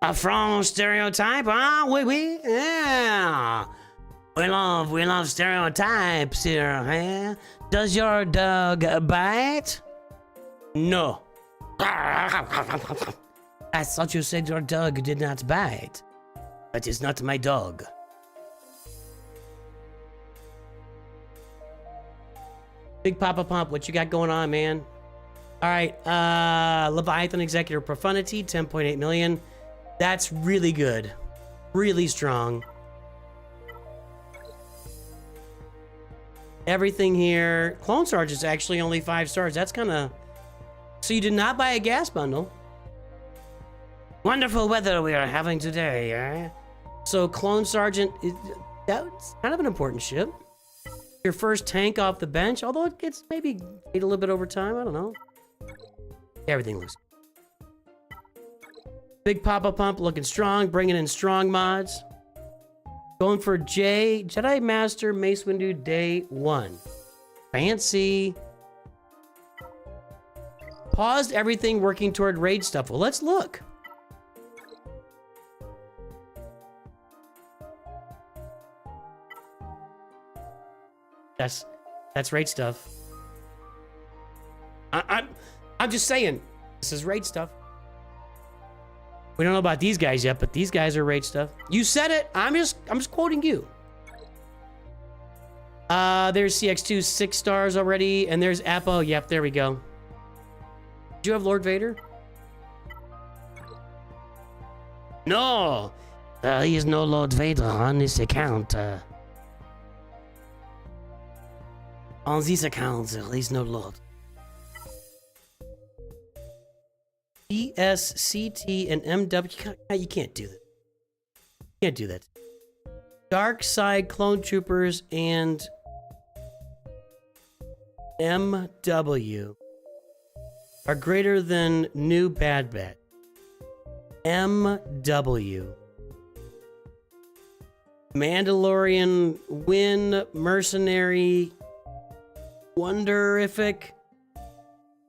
A French stereotype, ah, oui, yeah. We love stereotypes here, eh? Does your dog bite? No. I thought you said your dog did not bite. That is not my dog. Big Papa Pump, what you got going on, man? All right, Leviathan Executive Profundity, 10.8 million. That's really good. Really strong. Everything here. Clone Sarge is actually only 5 stars. That's kind of... So you did not buy a gas bundle. Wonderful weather we are having today, eh? So Clone Sergeant, that's kind of an important ship. Your first tank off the bench, although it gets maybe paid a little bit over time. I don't know. Everything looks good. Big Papa Pump looking strong, bringing in strong mods. Going for Jedi Master Mace Windu Day 1. Fancy. Paused everything working toward raid stuff. Well, let's look. That's raid stuff. I'm just saying, this is raid stuff. We don't know about these guys yet, but these guys are raid stuff. You said it. I'm just quoting you. There's CX2, 6 stars already, and there's Apo. Yep, there we go. Do you have Lord Vader? No, he is no Lord Vader on this account. On these accounts, he's no Lord. ESCT and MW. You can't do that. You can't do that. Dark Side Clone Troopers and MW are greater than new Bad Bet. MW. Mandalorian, Win, Mercenary, Wonderific.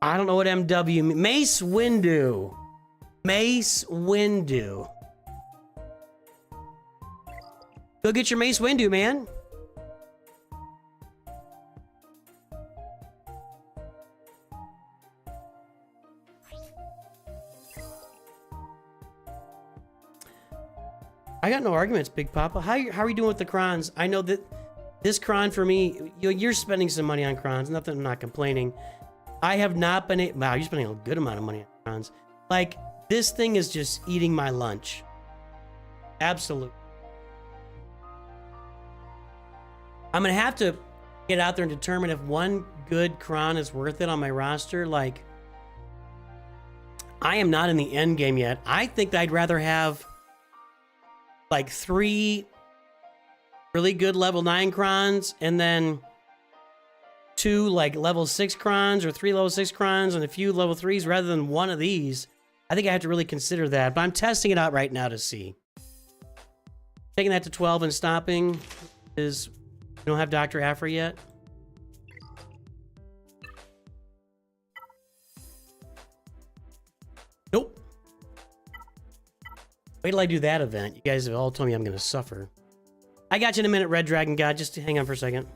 I don't know what MW means. Mace Windu. Mace Windu. Go get your Mace Windu, man. I got no arguments, Big Papa. How are you doing with the crons? I know that this cron for me, you're spending some money on crons. Nothing, I'm not complaining. I have not been able... Wow, you're spending a good amount of money on crons. Like, this thing is just eating my lunch. Absolutely. I'm going to have to get out there and determine if one good cron is worth it on my roster. Like, I am not in the end game yet. I think I'd rather have like 3 really good level 9 crons and then 2 like level 6 crons or 3 level 6 crons and a few level 3s rather than one of these. I think I have to really consider that, but I'm testing it out right now to see. Taking that to 12 and stopping is... You don't have Dr. Afra yet? Nope. Wait till I do that event. You guys have all told me I'm going to suffer. I got you in a minute, Red Dragon God. Just hang on for a second.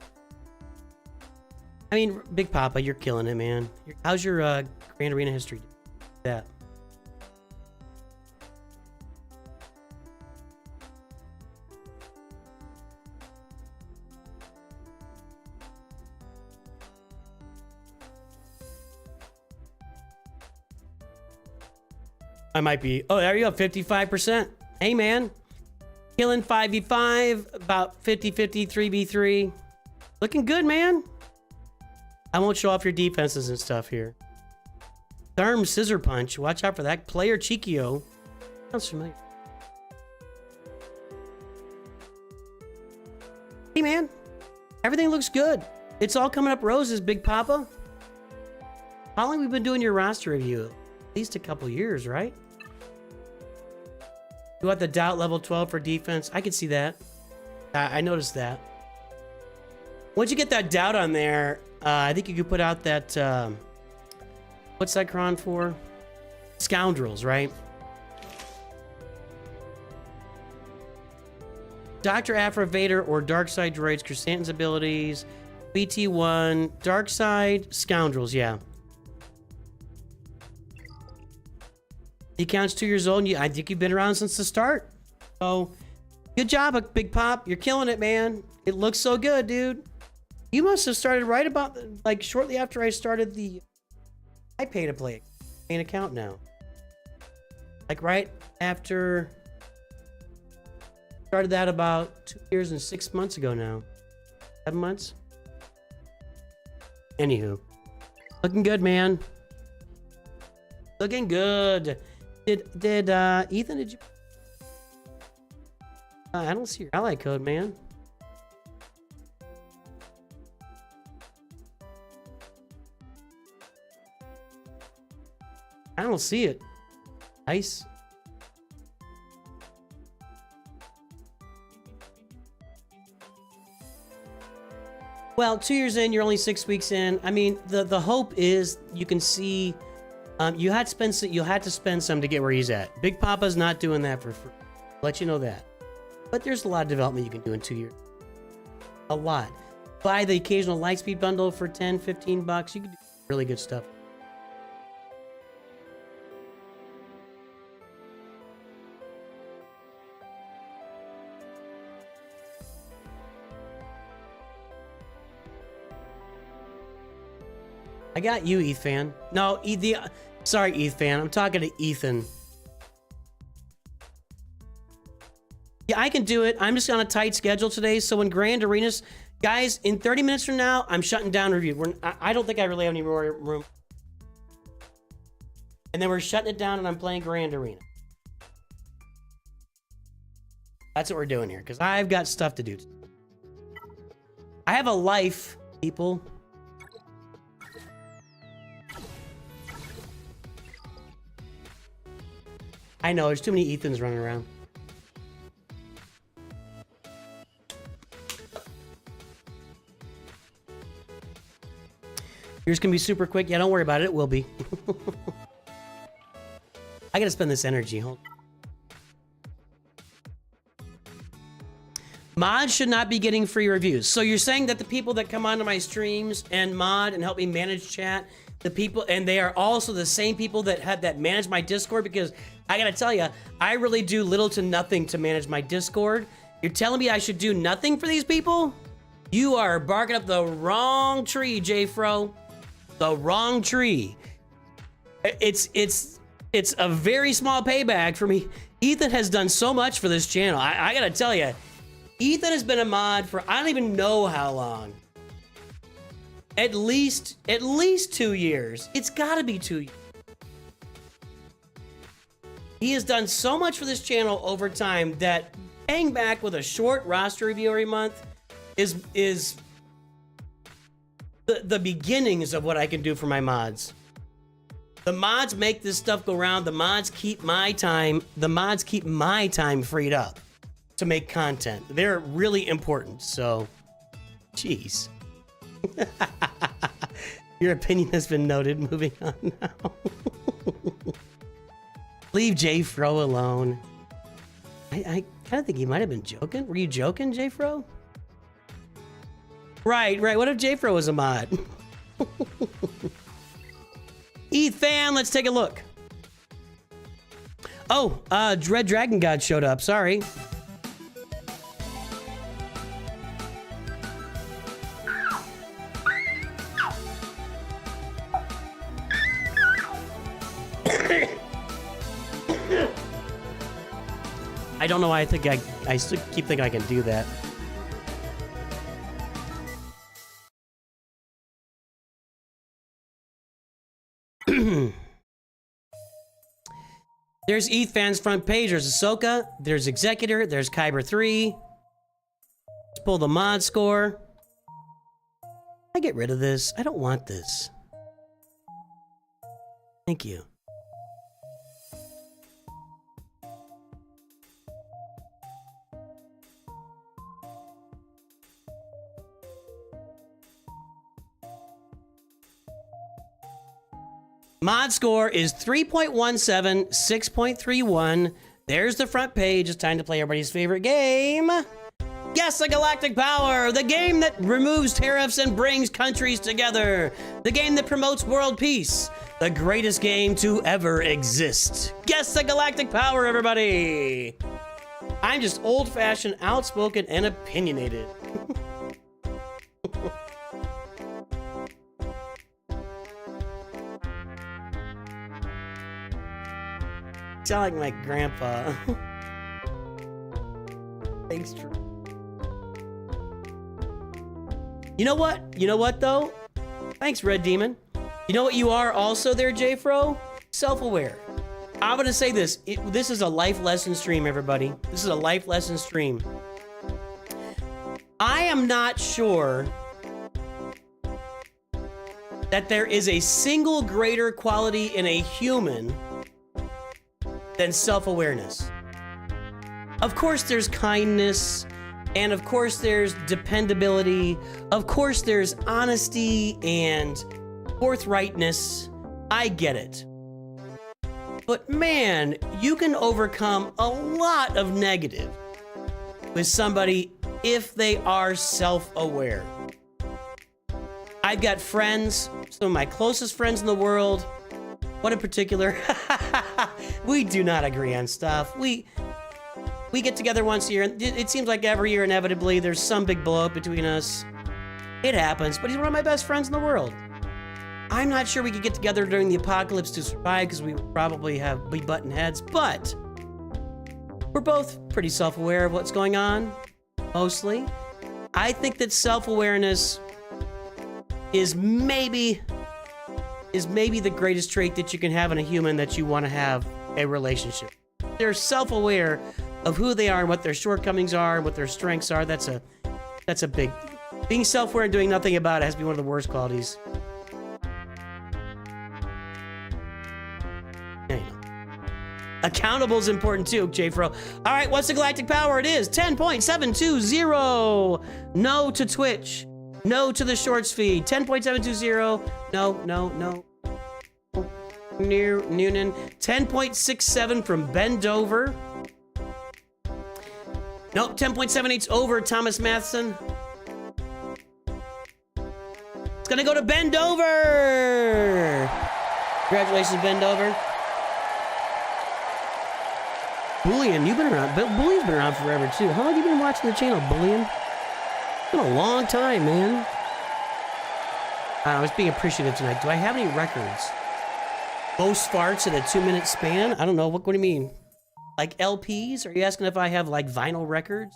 I mean, Big Papa, you're killing it, man. How's your Grand Arena history? That. I might be... Oh, there you go, 55%. Hey, man. Killing 5v5, about 50-50, 3v3. Looking good, man. I won't show off your defenses and stuff here. Therm Scissor Punch. Watch out for that. Player Chikio. Sounds familiar. Hey, man. Everything looks good. It's all coming up roses, Big Papa. How long have we been doing your roster review? At least a couple years, right? You want the doubt level 12 for defense? I can see that. I noticed that. Once you get that doubt on there, I think you could put out that, what's that cron for? Scoundrels, right? Dr. Afra Vader or Darkseid droids, Chrysanthemum's abilities, BT1, Darkseid, Scoundrels, yeah. The account's 2 years old, and I think you've been around since the start. So, good job, Big Pop. You're killing it, man. It looks so good, dude. You must have started right about, like, shortly after I started the... I pay to play main account now. Like, right after... Started that about 2 years and 6 months ago now. 7 months? Anywho. Looking good, man. Looking good. Did Ethan, did you... I don't see your ally code, man. I don't see it. Nice. Well, 2 years in, you're only 6 weeks in. I mean, the hope is you can see... you had to spend some to get where he's at. Big Papa's not doing that for free. Let you know that. But there's a lot of development you can do in 2 years. A lot. Buy the occasional Lightspeed bundle for 10, 15 bucks. You can do really good stuff. I got you, Eth fan. No, sorry, Eth fan. I'm talking to Ethan. Yeah, I can do it. I'm just on a tight schedule today. So when Grand Arenas, guys, in 30 minutes from now, I'm shutting down review. I don't think I really have any more room. And then we're shutting it down and I'm playing Grand Arena. That's what we're doing here because I've got stuff to do. I have a life, people. I know, there's too many Ethans running around. Yours can be super quick. Yeah, don't worry about it. It will be. I gotta spend this energy. Hold. Mods should not be getting free reviews. So you're saying that the people that come onto my streams and mod and help me manage chat, the people, and they are also the same people that manage my Discord, because I gotta tell you, I really do little to nothing to manage my Discord. You're telling me I should do nothing for these people? You are barking up the wrong tree, J-Fro. The wrong tree. It's a very small payback for me. Ethan has done so much for this channel. I gotta tell you, Ethan has been a mod for I don't even know how long. At least 2 years. It's gotta be 2 years. He has done so much for this channel over time that paying back with a short roster review every month is the beginnings of what I can do for my mods. The mods make this stuff go around. The mods keep my time freed up to make content. They're really important. So, jeez. Your opinion has been noted. Moving on now. Leave J-Fro alone. I kind of think he might have been joking. Were you joking, J-Fro? Right. What if J-Fro was a mod? Ethan, let's take a look. Oh, Dread Dragon God showed up. Sorry. I don't know why I still keep thinking I can do that. There's Ethan's front page. There's Ahsoka. There's Executor. There's Kyber 3. Let's pull the mod score. I get rid of this. I don't want this. Thank you. Mod score is 3.17, 6.31. There's the front page. It's time to play everybody's favorite game. Guess the Galactic Power, the game that removes tariffs and brings countries together. The game that promotes world peace. The greatest game to ever exist. Guess the Galactic Power, everybody. I'm just old-fashioned, outspoken, and opinionated. Sound like my grandpa. Thanks, Drew. You know what? You know what, though? Thanks, Red Demon. You know what you are also there, J-Fro? Self-aware. I'm gonna say this. This is a life lesson stream, everybody. This is a life lesson stream. I am not sure that there is a single greater quality in a human than self-awareness. Of course there's kindness, and of course there's dependability, of course there's honesty and forthrightness. I get it. But man, you can overcome a lot of negative with somebody if they are self-aware. I've got friends, some of my closest friends in the world. One in particular, we do not agree on stuff. We get together once a year, and it seems like every year, inevitably, there's some big blow-up between us. It happens, but he's one of my best friends in the world. I'm not sure we could get together during the apocalypse to survive, because we would probably be button heads, but we're both pretty self-aware of what's going on, mostly. I think that self-awareness is maybe the greatest trait that you can have in a human that you want to have a relationship. They're self-aware of who they are and what their shortcomings are and what their strengths are. That's a big... Being self-aware and doing nothing about it has to be one of the worst qualities. Yeah, you know. Accountable is important too, J-Fro. All right, what's the Galactic Power? It is 10.720. No to Twitch. No to the shorts feed. 10.720. No. Near Noonan. 10.67 from Ben Dover. Nope, 10.78's over, Thomas Matheson. It's gonna go to Ben Dover. Congratulations, Ben Dover. Bullion, you've been around. Bullion's been around forever too. How long have you been watching the channel, Bullion? It's been a long time, man. I was being appreciative tonight. Do I have any records? Most farts in a 2-minute span? I don't know. What do you mean? Like LPs? Are you asking if I have like vinyl records?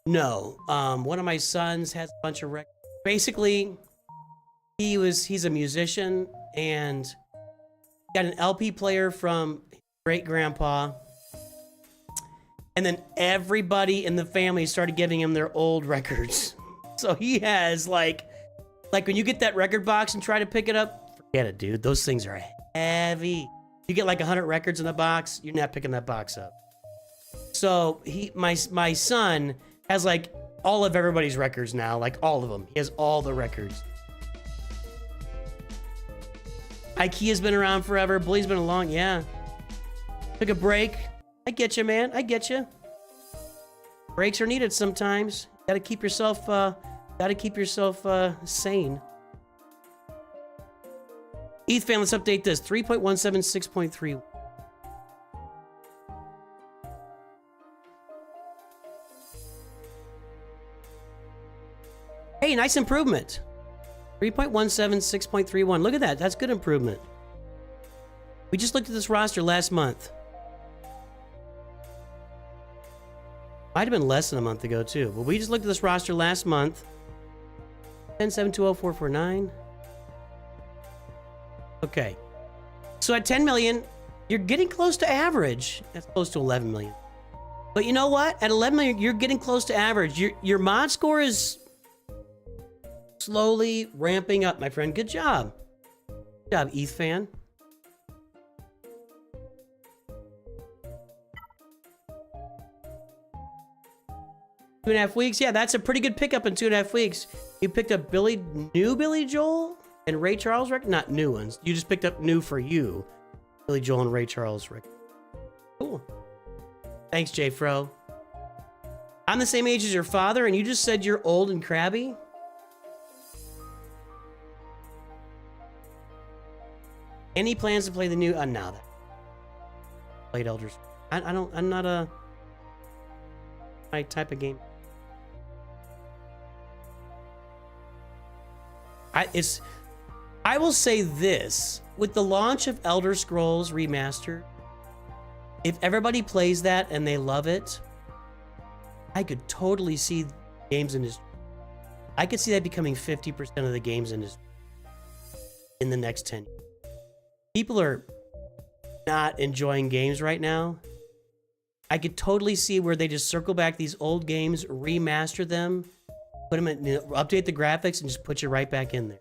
No. One of my sons has a bunch of records. Basically, he's a musician and got an LP player from great grandpa. And then everybody in the family started giving him their old records. So he has like when you get that record box and try to pick it up, forget it, dude. Those things are heavy. You get like 100 records in the box, you're not picking that box up. So my son has like all of everybody's records now, like all of them. He has all the records. IKEA's been around forever. Bully's been along, yeah. Took a break. I get you, man. I get you. Breaks are needed sometimes. Gotta keep yourself sane. ETH fan, let's update this. 3.17, 6.3. Hey, nice improvement. 3.17, 6.31. Look at that. That's good improvement. We just looked at this roster last month. Might have been less than a month ago, too. But we just looked at this roster last month. 10,720,449. Okay. So at 10 million, you're getting close to average. That's close to 11 million. But you know what? At 11 million, you're getting close to average. Your mod score is slowly ramping up, my friend. Good job. Good job, ETH fan. Two and a half weeks. Yeah, that's a pretty good pickup in 2.5 weeks. You picked up new Billy Joel and Ray Charles record. Not new ones. You just picked up new for you. Billy Joel and Ray Charles record. Cool. Thanks, J Fro. I'm the same age as your father, and you just said you're old and crabby? Any plans to play the new... no, that... Played Elder Scrolls. I'm not a... my type of game. I will say this. With the launch of Elder Scrolls Remastered, if everybody plays that and they love it, I could totally see games industry. I could see that becoming 50% of the games industry in the next 10 years. People are not enjoying games right now. I could totally see where they just circle back these old games, remaster them, put them in, update the graphics, and just put you right back in there.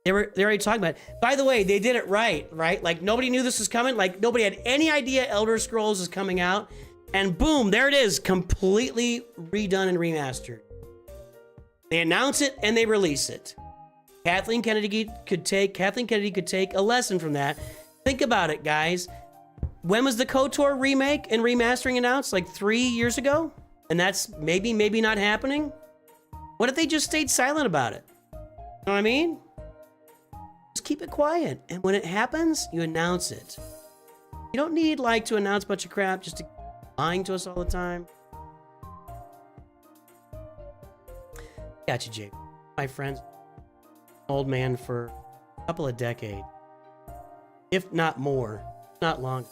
They're already talking about it. By the way, they did it right? Like nobody knew this was coming. Like nobody had any idea Elder Scrolls is coming out. And boom, there it is, completely redone and remastered. They announce it and they release it. Kathleen Kennedy could take a lesson from that. Think about it, guys. When was the KOTOR remake and remastering announced? Like 3 years ago? And that's maybe not happening? What if they just stayed silent about it? You know what I mean? Just keep it quiet. And when it happens, you announce it. You don't need like to announce a bunch of crap just to lying to us all the time. Gotcha, Jake. My friends, old man for a couple of decades, if not more, not long.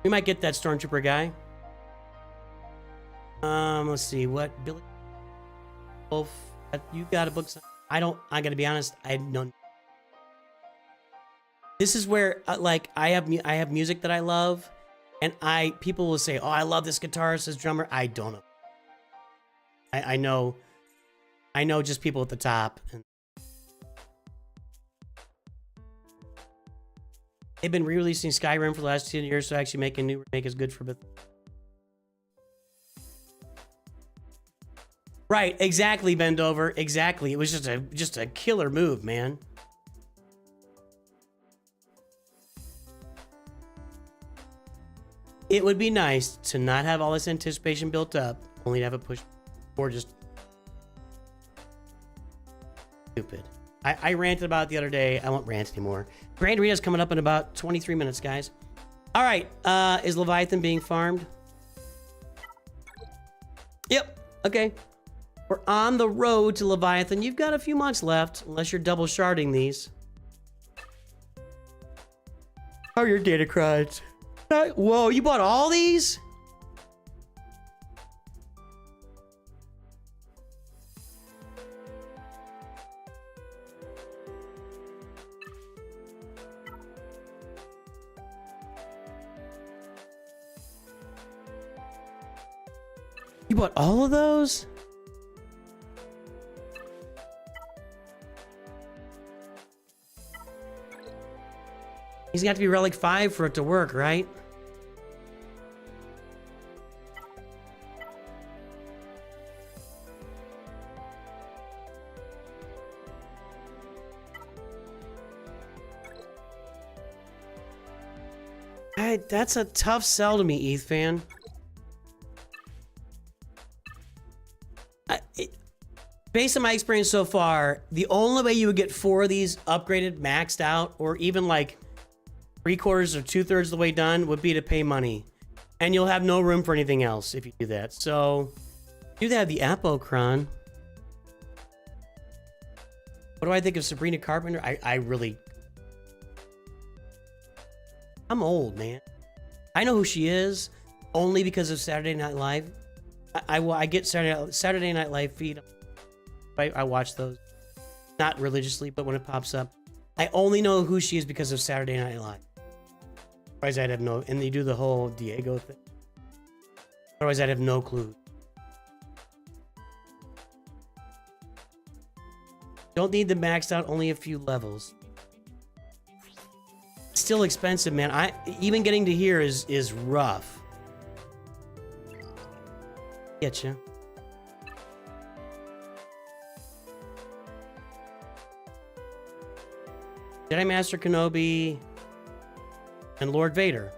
We might get that Stormtrooper guy. Let's see what Billy Wolf. You got a book. I gotta be honest. I don't. This is where like I have music that I love, and people will say, "Oh, I love this guitarist, this drummer." I don't know. I know just people at the top, and they've been re-releasing Skyrim for the last 10 years, so actually making a new remake is good for a bit. Right, exactly, Bendover. Exactly. It was just a killer move, man. It would be nice to not have all this anticipation built up, only to have it pushed, or just stupid. I ranted about it the other day. I won't rant anymore. Grand Arena's coming up in about 23 minutes, guys. All right, is Leviathan being farmed? Yep, okay. We're on the road to Leviathan. You've got a few months left, unless you're double sharding these. How are your data cards? Whoa, you bought all these? You bought all of those? He's got to be Relic 5 for it to work, right? That's a tough sell to me, ETH fan. Based on my experience so far, the only way you would get 4 of these upgraded, maxed out, or even like 3/4 or 2/3 of the way done would be to pay money. And you'll have no room for anything else if you do that. So, do they have the Apocron? What do I think of Sabrina Carpenter? I'm old, man. I know who she is only because of Saturday Night Live. I get Saturday Night Live feed. I watch those. Not religiously, but when it pops up. I only know who she is because of Saturday Night Live. Otherwise, I'd have no... And they do the whole Diego thing. Otherwise, I'd have no clue. Don't need the maxed out, only a few levels. Still expensive, man. Even getting to here is rough. Getcha. Jedi Master Kenobi and Lord Vader.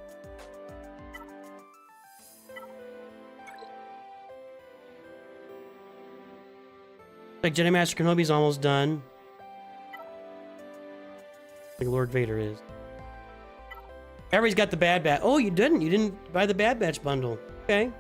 Like Jedi Master Kenobi's almost done. Like Lord Vader is. Everybody's got the Bad Batch. Oh, you didn't? You didn't buy the Bad Batch bundle. Okay.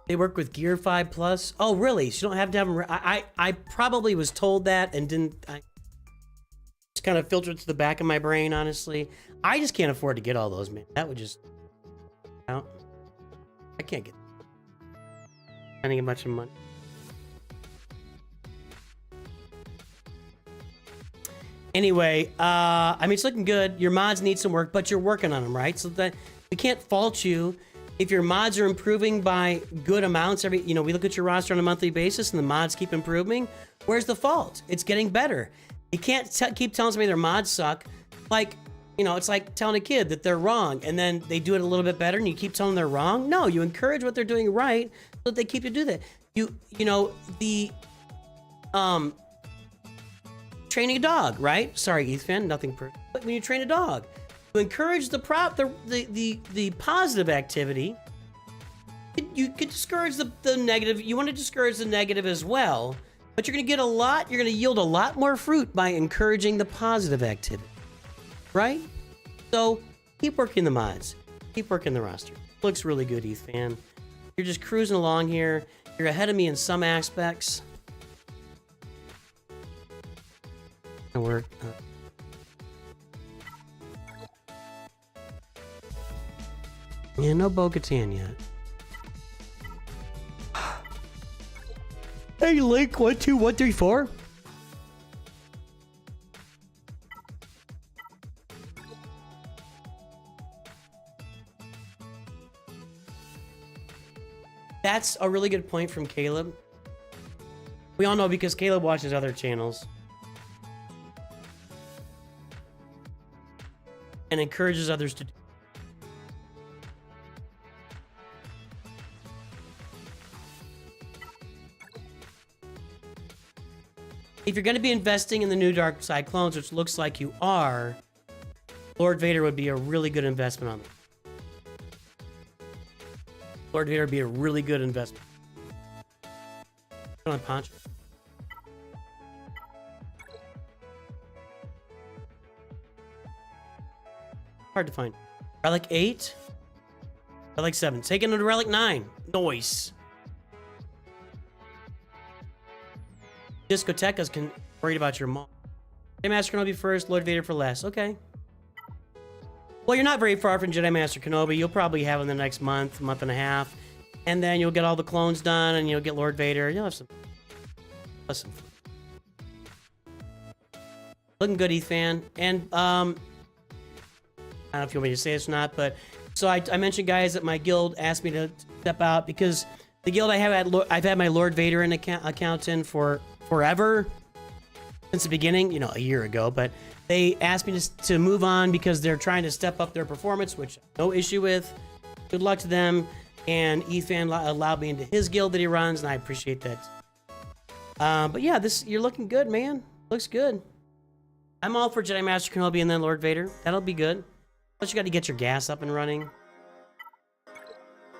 They work with Gear 5 Plus. Oh, really? So you don't have to have them. I probably was told that and didn't. I just kind of filtered to the back of my brain, honestly. I just can't afford to get all those, man. That would just out. I can't get spending a bunch of money. Anyway, I mean, it's looking good. Your mods need some work, but you're working on them, right? So that we can't fault you. If your mods are improving by good amounts every, we look at your roster on a monthly basis and the mods keep improving. Where's the fault? It's getting better. You can't keep telling somebody their mods suck. Like, it's like telling a kid that they're wrong and then they do it a little bit better and you keep telling them they're wrong. No, you encourage what they're doing right so that they keep to do that. Training a dog, right? Sorry, Ethan, nothing per. But when you train a dog, you encourage the positive activity. You could discourage the negative. You want to discourage the negative as well, but you're going to get you're going to yield a lot more fruit by encouraging the positive activity, right? So keep working the mods, keep working the roster. Looks really good, Ethan. You're just cruising along here. You're ahead of me in some aspects. Work. Yeah, no Bo-Katan yet. Hey, Link, 12134. That's a really good point from Caleb. We all know because Caleb watches other channels and encourages others to do. If you're going to be investing in the new Dark Side clones, which looks like you are, Lord Vader would be a really good investment on them. Lord Vader would be a really good investment. On Poncho. Hard to find. Relic 8. Relic 7. Taking it to Relic 9. Nice. Discotecas can worried about your mom. Jedi Master Kenobi first, Lord Vader for last. Okay. Well, you're not very far from Jedi Master Kenobi. You'll probably have in the next month and a half. And then you'll get all the clones done and you'll get Lord Vader. You'll have some fun. Looking good, Ethan. And I don't know if you want me to say this or not, but so I mentioned, guys, that my guild asked me to step out because the guild I've had my Lord Vader account in for forever, since the beginning, a year ago, but they asked me to move on because they're trying to step up their performance, which no issue with. Good luck to them. And Ethan allowed me into his guild that he runs, and I appreciate that. But yeah, you're looking good, man. Looks good. I'm all for Jedi Master Kenobi and then Lord Vader. That'll be good. Plus, you got to get your gas up and running.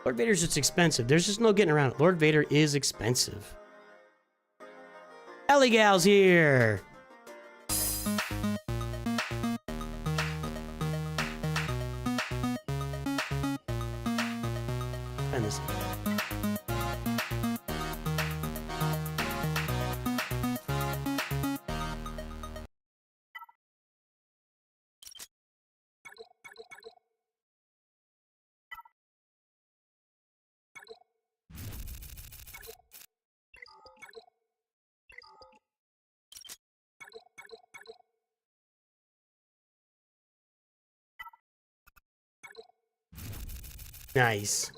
Lord Vader's just expensive. There's just no getting around it. Lord Vader is expensive. Ellie Gal's here. And this. Nice.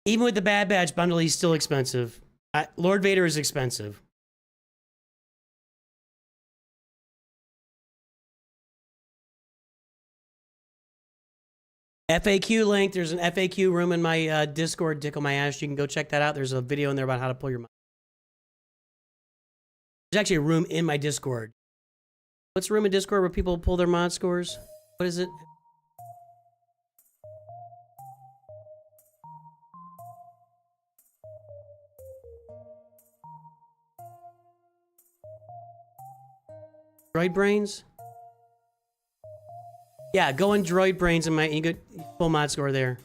Even with the Bad Batch bundle, he's still expensive. Lord Vader is expensive. FAQ link. There's an FAQ room in my Discord, Tickle My Ash. You can go check that out. There's a video in there about how to pull your mod. There's actually a room in my Discord. What's the room in Discord where people pull their mod scores? What is it? Droid Brains? Yeah, go in Droid Brains and you get full mod score there.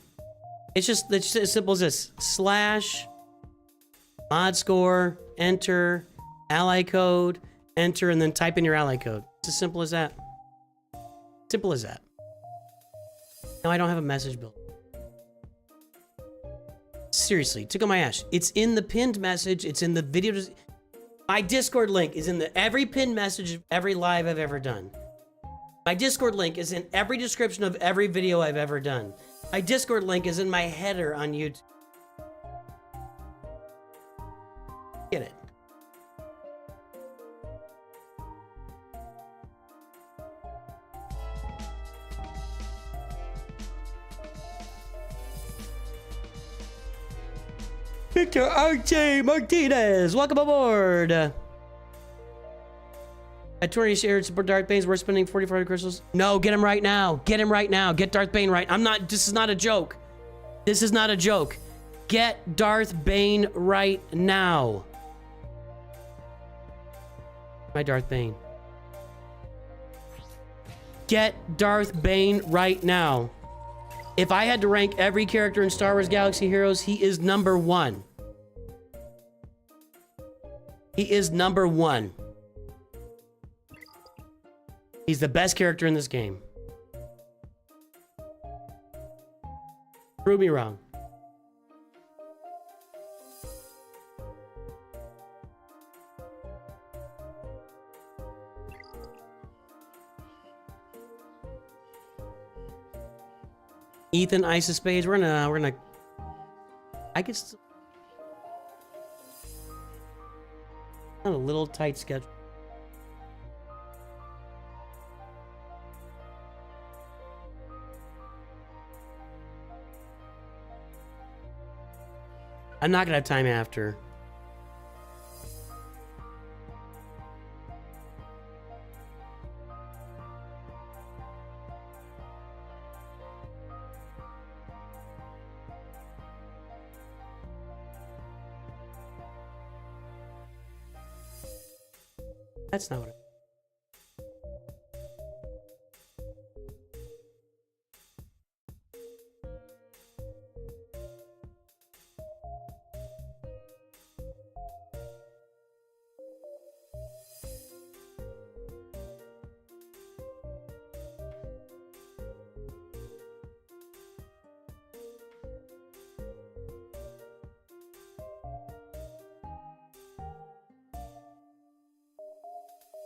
It's just as simple as this. / mod score, enter, ally code, enter, and then type in your ally code. It's as simple as that. Simple as that. No, I don't have a message built. Seriously, Tickle My Ash. It's in the pinned message. It's in the video. My Discord link is in every pinned message of every live I've ever done. My Discord link is in every description of every video I've ever done. My Discord link is in my header on YouTube. Get it. Victor R.J. Martinez, welcome aboard. At 20 shares, support Darth Bane's worth spending 4,400 crystals. No, get him right now. Get him right now. Get Darth Bane right. This is not a joke. This is not a joke. Get Darth Bane right now. My Darth Bane. Get Darth Bane right now. If I had to rank every character in Star Wars Galaxy Heroes, he is number 1. He is number 1. He's the best character in this game. Prove me wrong. Ethan, Ice of Spades. We're gonna. I could still. On a little tight schedule. I'm not gonna have time after. That's not what I...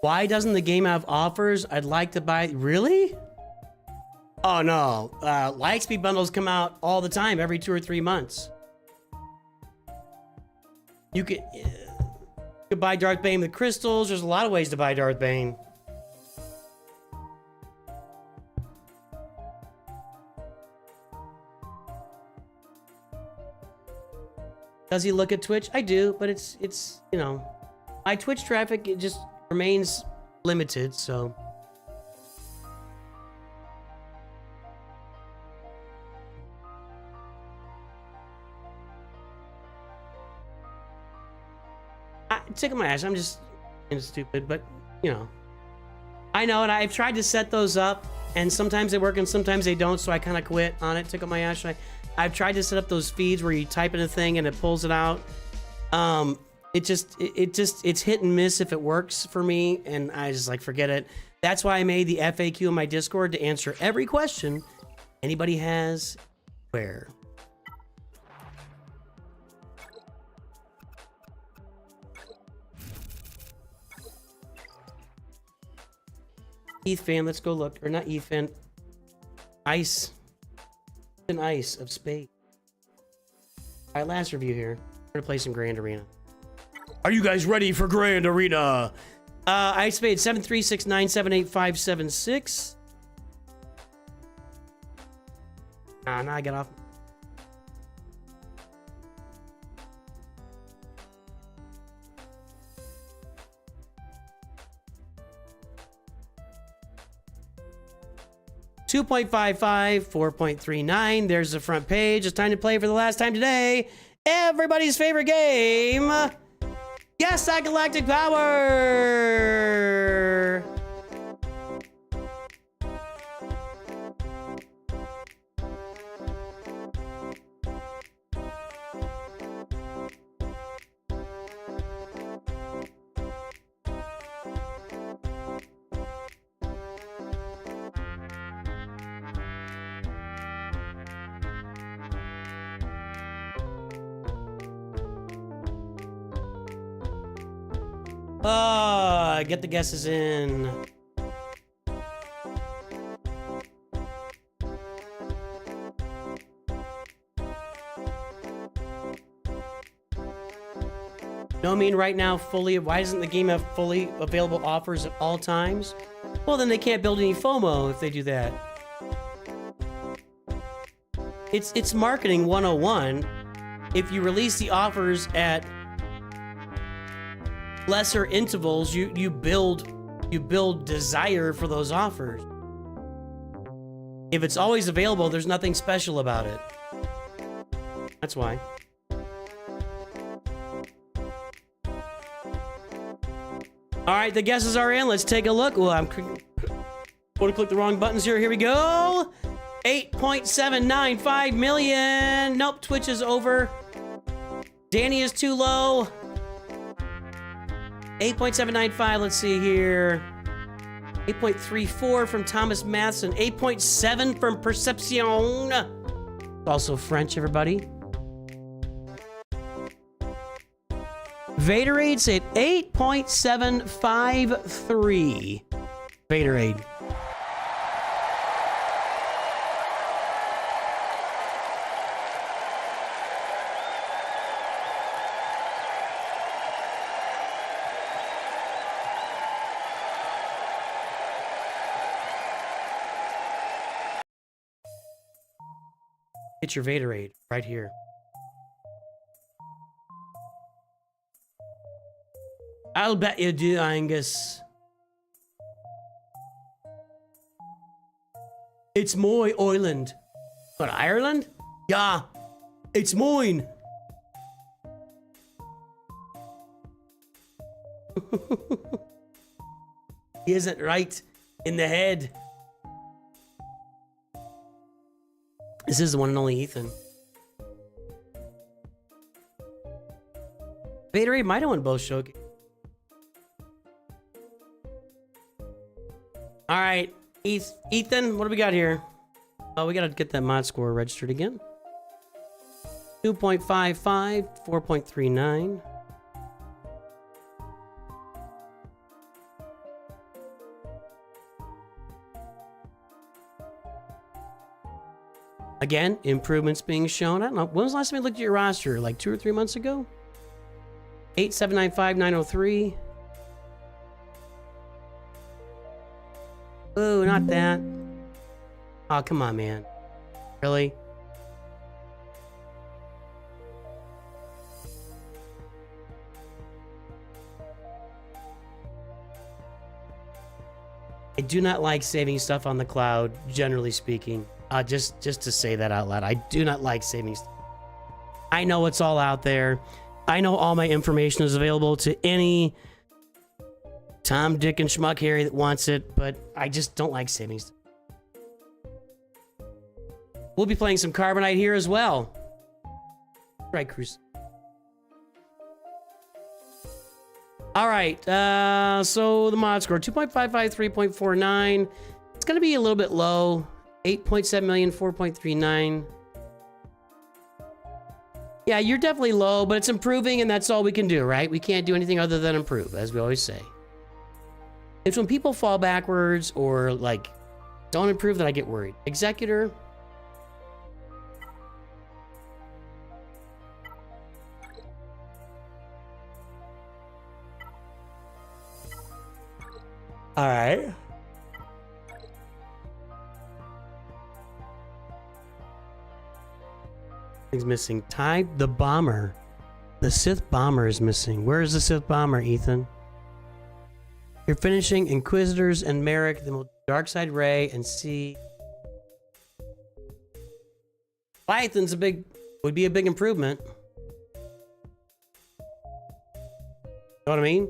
Why doesn't the game have offers? I'd like to buy... Really? Oh, no. Lightspeed bundles come out all the time, every 2 or 3 months. You could buy Darth Bane with crystals. There's a lot of ways to buy Darth Bane. Does he look at Twitch? I do, but it's you know, my Twitch traffic, it just remains limited, so. Tickle my ass. I'm just stupid, but you know. I know, and I've tried to set those up, and sometimes they work and sometimes they don't, so I kind of quit on it. Tickle my ass. I've tried to set up those feeds where you type in a thing and it pulls it out. It's hit and miss if it works for me, and I just like forget it. That's why I made the FAQ in my Discord to answer every question anybody has. Where? Ethan, let's go look. Or not Ethan. Ice. An ice of space. Alright, last review here. We're gonna play some Grand Arena. Are you guys ready for Grand Arena? Ice Spade 736978576. Now I got off. $2.55, 4.39. There's the front page. It's time to play for the last time today. Everybody's favorite game. Yes, that Galactic Power. Get the guesses in. No, I mean right now, why doesn't the game have fully available offers at all times? Well, then they can't build any FOMO if they do that. It's marketing 101. If you release the offers at lesser intervals, you build desire for those offers. If it's always available, there's nothing special about it. That's why. All right, the guesses are in. Let's take a look. Well, I'm going to click the wrong buttons here. Here we go. 8.795 million. Nope, Twitch is over. Danny is too low. 8.795, let's see here. 8.34 from Thomas Matheson. 8.7 from Perception. Also French, everybody. Vaderade said 8.753. Vaderade. Get your Vaderade right here. I'll bet you do, Angus. It's my island. What, Ireland? Yeah, it's mine. He isn't right in the head. This is the one and only Ethan. Vaderade might have won both showcase. All right, Ethan, what do we got here? Oh, we gotta get that mod score registered again. 2.55, 4.39. Again, improvements being shown. I don't know. When was the last time I looked at your roster? Like 2 or 3 months ago? 8795903. Ooh, not that. Oh, come on, man. Really? I do not like saving stuff on the cloud, generally speaking. Just to say that out loud. I do not like saving stuff. I know it's all out there. I know all my information is available to any Tom, Dick, and Schmuck Harry that wants it, but I just don't like saving stuff. We'll be playing some Carbonite here as well. Right, Cruz. All right, so the mod score, 2.55, 3.49. It's going to be a little bit low. 8.7 million, 4.39. Yeah, you're definitely low, but it's improving, and that's all we can do, right? We can't do anything other than improve, as we always say. It's when people fall backwards or like don't improve that I get worried. Executor. All right. Things missing. Ty the bomber. The Sith bomber is missing. Where is the Sith bomber, Ethan? You're finishing Inquisitors and Merrick, then we'll Darkside Ray and see. Leviathan's would be a big improvement. Know what I mean?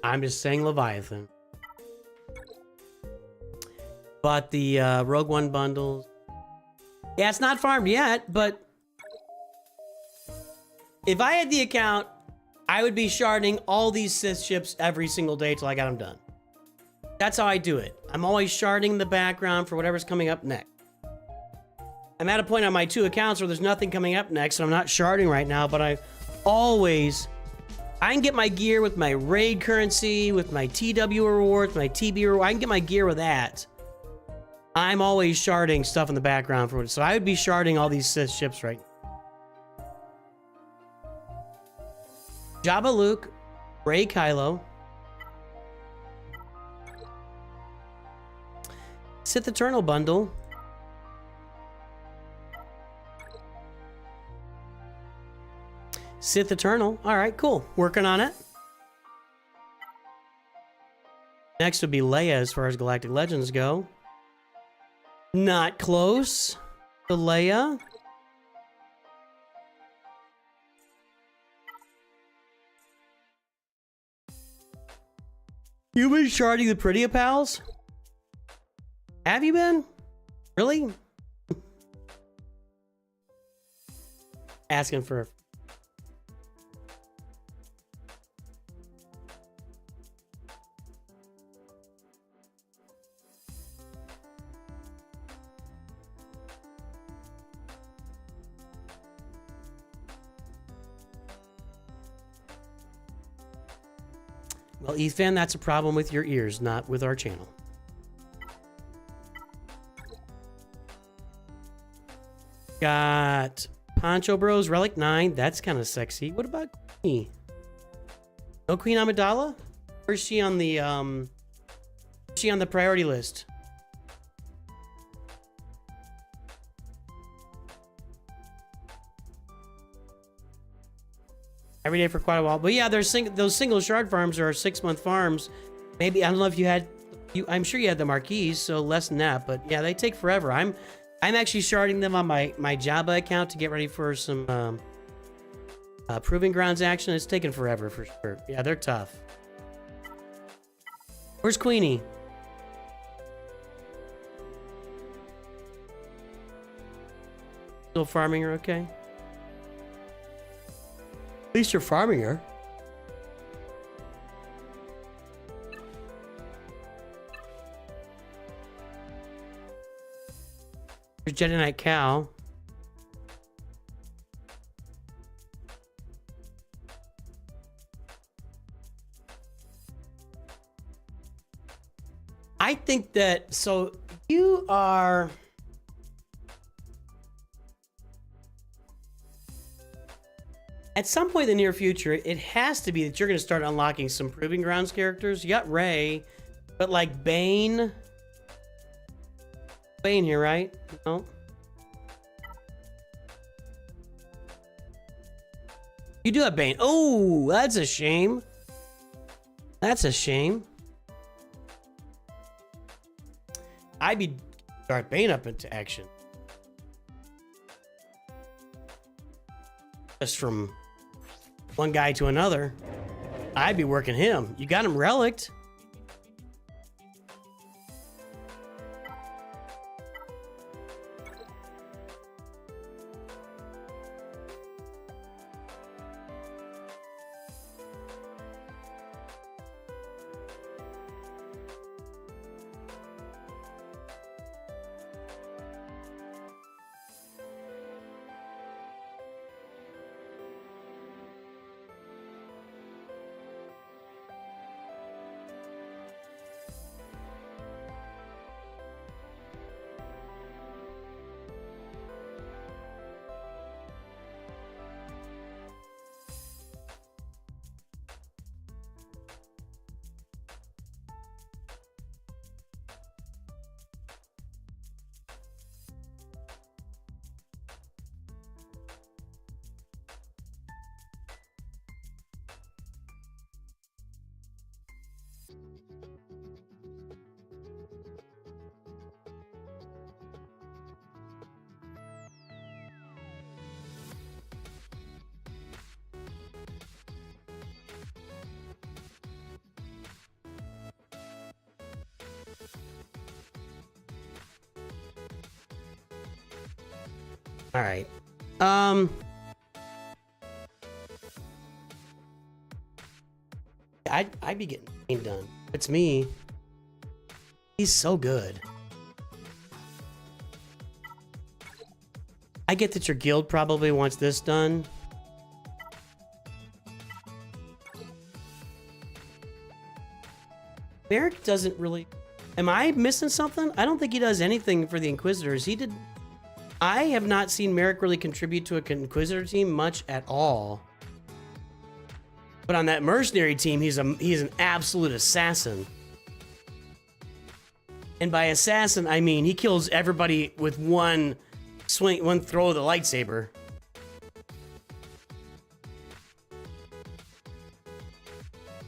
I'm just saying Leviathan. Bought the Rogue One bundles. Yeah, it's not farmed yet, but if I had the account, I would be sharding all these Sith ships every single day till I got them done. That's how I do it. I'm always sharding the background for whatever's coming up next. I'm at a point on my 2 accounts where there's nothing coming up next, and I'm not sharding right now, but I can get my gear with my raid currency, with my TW rewards, my TB reward. I can get my gear with that. I'm always sharding stuff in the background for it. So I would be sharding all these Sith ships right now. Jabba Luke, Rey Kylo, Sith Eternal bundle. Sith Eternal. All right, cool. Working on it. Next would be Leia as far as Galactic Legends go. Not close to Leia. You been sharding the Pretty Pals? Have you been? Really? Asking for... Well, Ethan, that's a problem with your ears, not with our channel. Got Poncho Bros, Relic 9. That's kind of sexy. What about Queen? No Queen Amidala? Or is she on the priority list? Every day for quite a while. But yeah, there's those single shard farms are 6-month farms. Maybe, I don't know if you had, I'm sure you had the marquees, so less than that. But yeah, they take forever. I'm actually sharding them on my Jabba account to get ready for some Proving Grounds action. It's taking forever for sure. Yeah, they're tough. Where's Queenie? Still farming her, okay? At least you're farming her. There's Jedi Knight Cow. I think that, so you are... At some point in the near future, it has to be that you're going to start unlocking some Proving Grounds characters. You got Rey, but like Bane. Bane here, right? No. You do have Bane. Oh, that's a shame. That's a shame. I'd be start Bane up into action. Just from one guy to another, I'd be working him. You got him relicked. All right. I'd be getting Bane done. It's me. He's so good. I get that your guild probably wants this done. Merrick doesn't really... Am I missing something? I don't think he does anything for the Inquisitors. He did... I have not seen Merrick really contribute to a Inquisitor team much at all. But on that mercenary team, he's an absolute assassin. And by assassin, I mean he kills everybody with one swing, one throw of the lightsaber.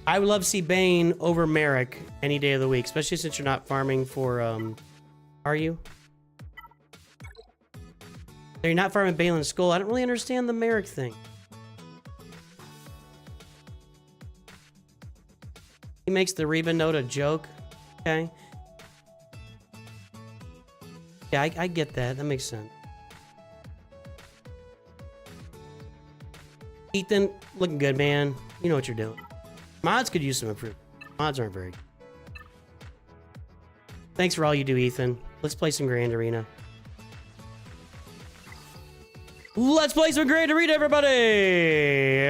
I would love to see Bane over Merrick any day of the week, especially since you're not farming for, are you? You're not farming Balin's Skull. I don't really understand the Merrick thing. He makes the Reba note a joke. Okay. Yeah, I get that. That makes sense. Ethan, looking good, man. You know what you're doing. Mods could use some improvement. Mods aren't very good. Thanks for all you do, Ethan. Let's play some Grand Arena. Let's play some Grand Arena, everybody!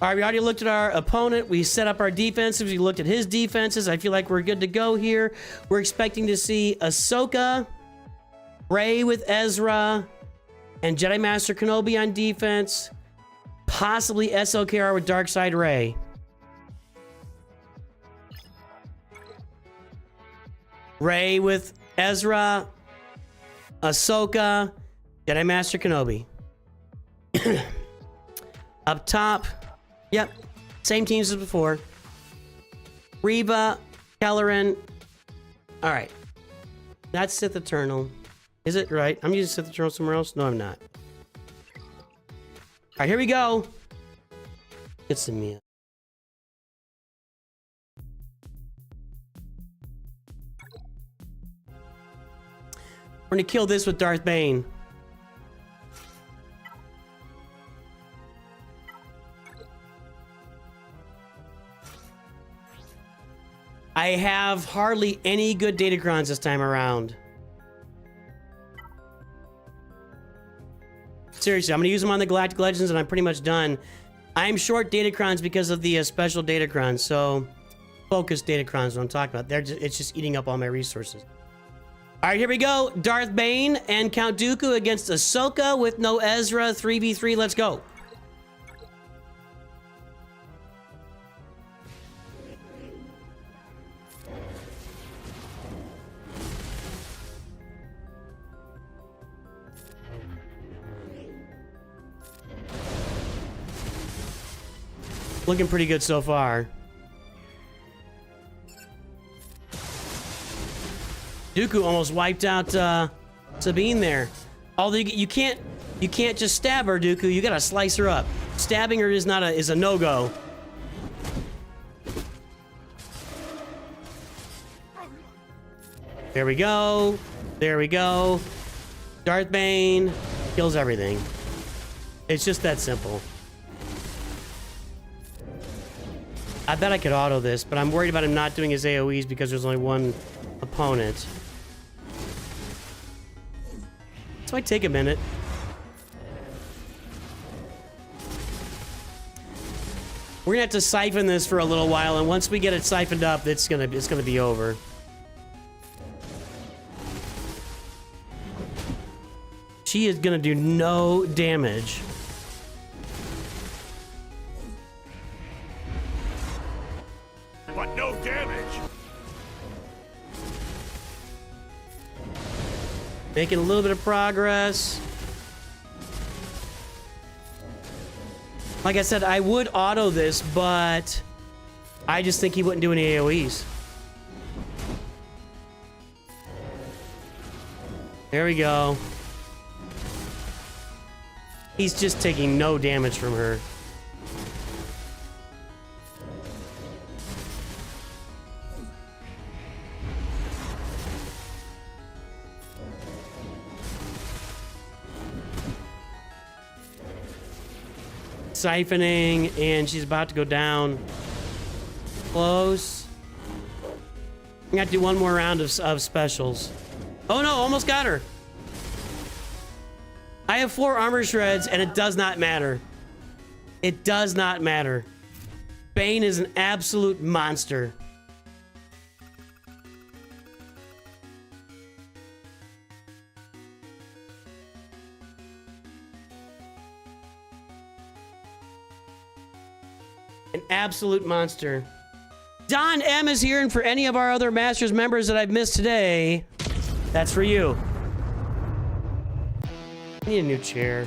All right, we already looked at our opponent. We set up our defenses. We looked at his defenses. I feel like we're good to go here. We're expecting to see Ahsoka, Rey with Ezra, and Jedi Master Kenobi on defense. Possibly SLKR with Darkside Rey. Rey with Ezra, Ahsoka, Jedi Master Kenobi. Up top, yep, same teams as before. Reba, Kelleran. All right, that's Sith Eternal. Is it right? I'm using Sith Eternal somewhere else? No, I'm not. All right, here we go. Get some meal. We're gonna kill this with Darth Bane. I have hardly any good Datacrons this time around. Seriously, I'm gonna use them on the Galactic Legends and I'm pretty much done. I'm short Datacrons because of the special Datacrons, so focused Datacrons is what I'm talking about. It's just eating up all my resources. All right, here we go. Darth Bane and Count Dooku against Ahsoka with no Ezra. 3v3, let's go. Looking pretty good so far. Dooku almost wiped out Sabine there. Although you can't just stab her, Dooku. You gotta slice her up. Stabbing her is a no-go. There we go. There we go. Darth Bane kills everything. It's just that simple. I bet I could auto this, but I'm worried about him not doing his AoEs because there's only one opponent. So I take a minute. We're gonna have to siphon this for a little while, and once we get it siphoned up, it's gonna be over. She is gonna do no damage. But no damage. Making a little bit of progress. Like I said, I would auto this, but I just think he wouldn't do any AoEs. There we go. He's just taking no damage from her. siphoning, and she's about to go down. Close. I got to do one more round of specials. Oh no, almost got her. I have 4 armor shreds, and it does not matter. It does not matter. Bane is an absolute monster. An absolute monster. Don M is here, and for any of our other Masters members that I've missed today, that's for you. I need a new chair.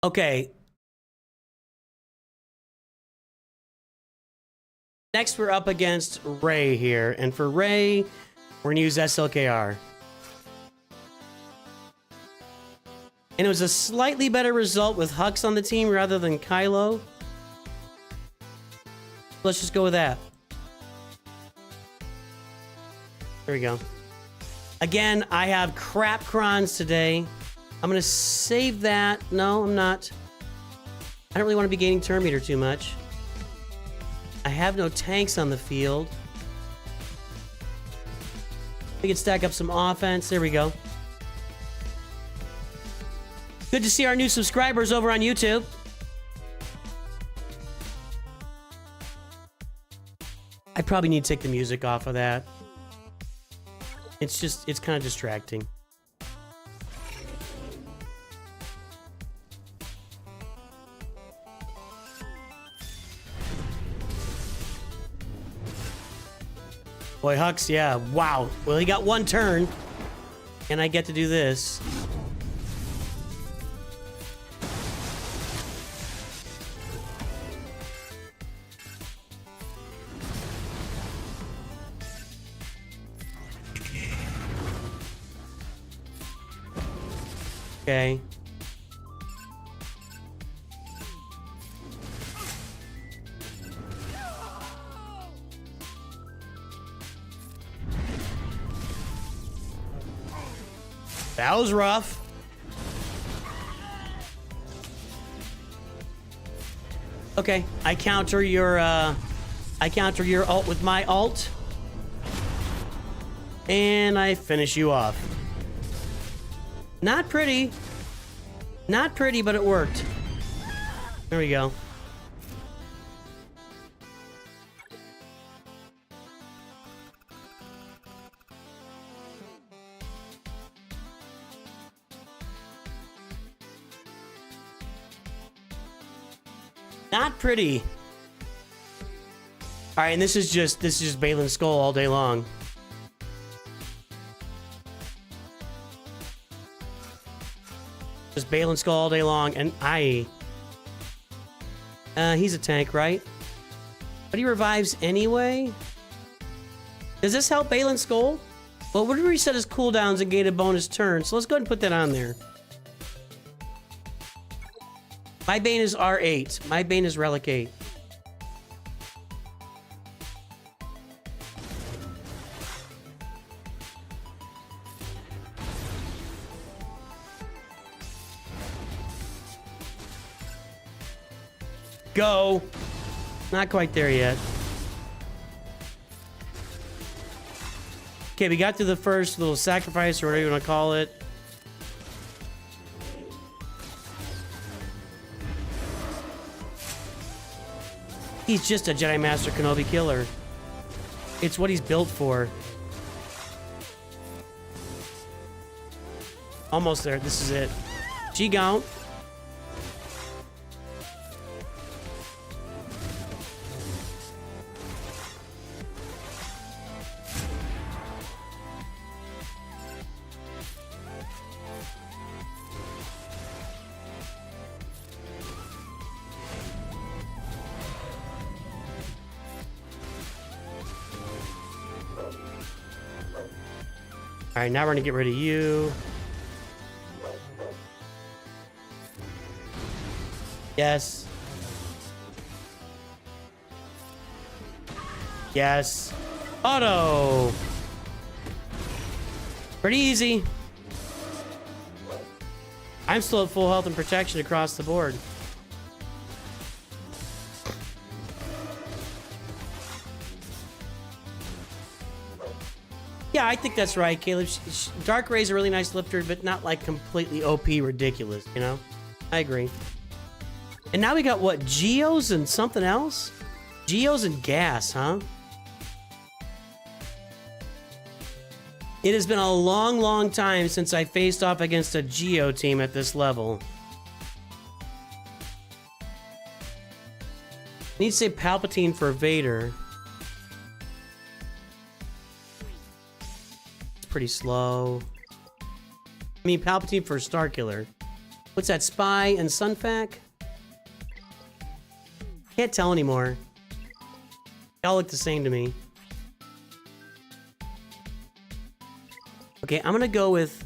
Okay. Next, we're up against Ray here, and for Ray, we're gonna use SLKR. And it was a slightly better result with Hux on the team rather than Kylo. Let's just go with that. There we go. Again, I have crap crons today. I'm gonna save that. No, I'm not. I don't really want to be gaining turn meter too much. I have no tanks on the field. We can stack up some offense. There we go. Good to see our new subscribers over on YouTube. I probably need to take the music off of that. It's kind of distracting. Boy, Hux, yeah, wow. Well, he got 1 turn, and I get to do this. Okay. That was rough. Okay, I counter your ult with my ult. And I finish you off. Not pretty. Not pretty, but it worked. There we go. Not pretty. All right, and this is just Balin's skull all day long. Just Balin's skull all day long, and he's a tank, right? But he revives anyway. Does this help Balin's skull? Well, we're gonna reset his cooldowns and gain a bonus turn, so let's go ahead and put that on there. My Bane is R8. My Bane is Relic 8. Go! Not quite there yet. Okay, we got through the first little sacrifice, or whatever you want to call it. He's just a Jedi Master Kenobi killer. It's what he's built for. Almost there. This is it. GAC. All right, now we're gonna get rid of you. Yes. Yes. Auto. Pretty easy. I'm still at full health and protection across the board. Yeah, I think that's right, Caleb. Dark Ray's a really nice lifter, but not like completely OP ridiculous, you know? I agree. And now we got what? Geos and something else? Geos and gas, huh? It has been a long, long time since I faced off against a Geo team at this level. I need to say Palpatine for Vader. It's pretty slow. I mean, Palpatine for Starkiller. What's that, Spy and Sunfac? Can't tell anymore. They all look the same to me. Okay, I'm gonna go with...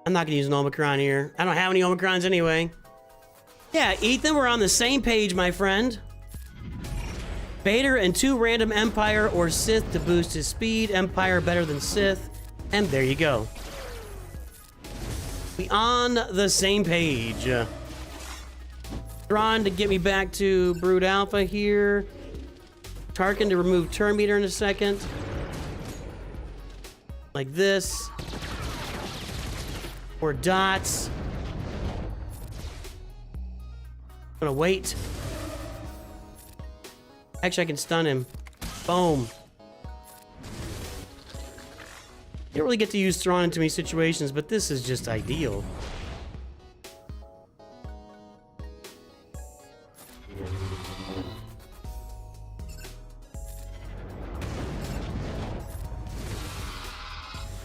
I'm not gonna use an Omicron here. I don't have any Omicrons anyway. Yeah, Ethan, we're on the same page, my friend. Vader and 2 random Empire or Sith to boost his speed. Empire better than Sith. And there you go. We on the same page. Thrawn to get me back to Brood Alpha here. Tarkin to remove turn meter in a second. Like this. Or dots. I'm gonna wait. Actually, I can stun him. Boom. You don't really get to use Thrawn in too many situations, but this is just ideal.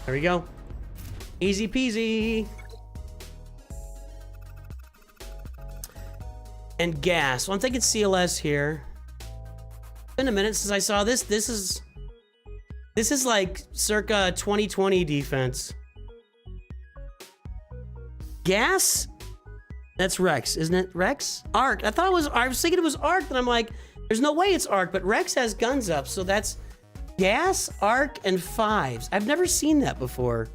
There we go. Easy peasy. And gas. Well, I'm thinking CLS here. It's been a minute since I saw this. This is like circa 2020 defense. Gas? That's Rex, isn't it? Rex? Arc. I was thinking it was Arc, and I'm like, there's no way it's Arc, but Rex has guns up, so that's gas, Arc, and 5s. I've never seen that before.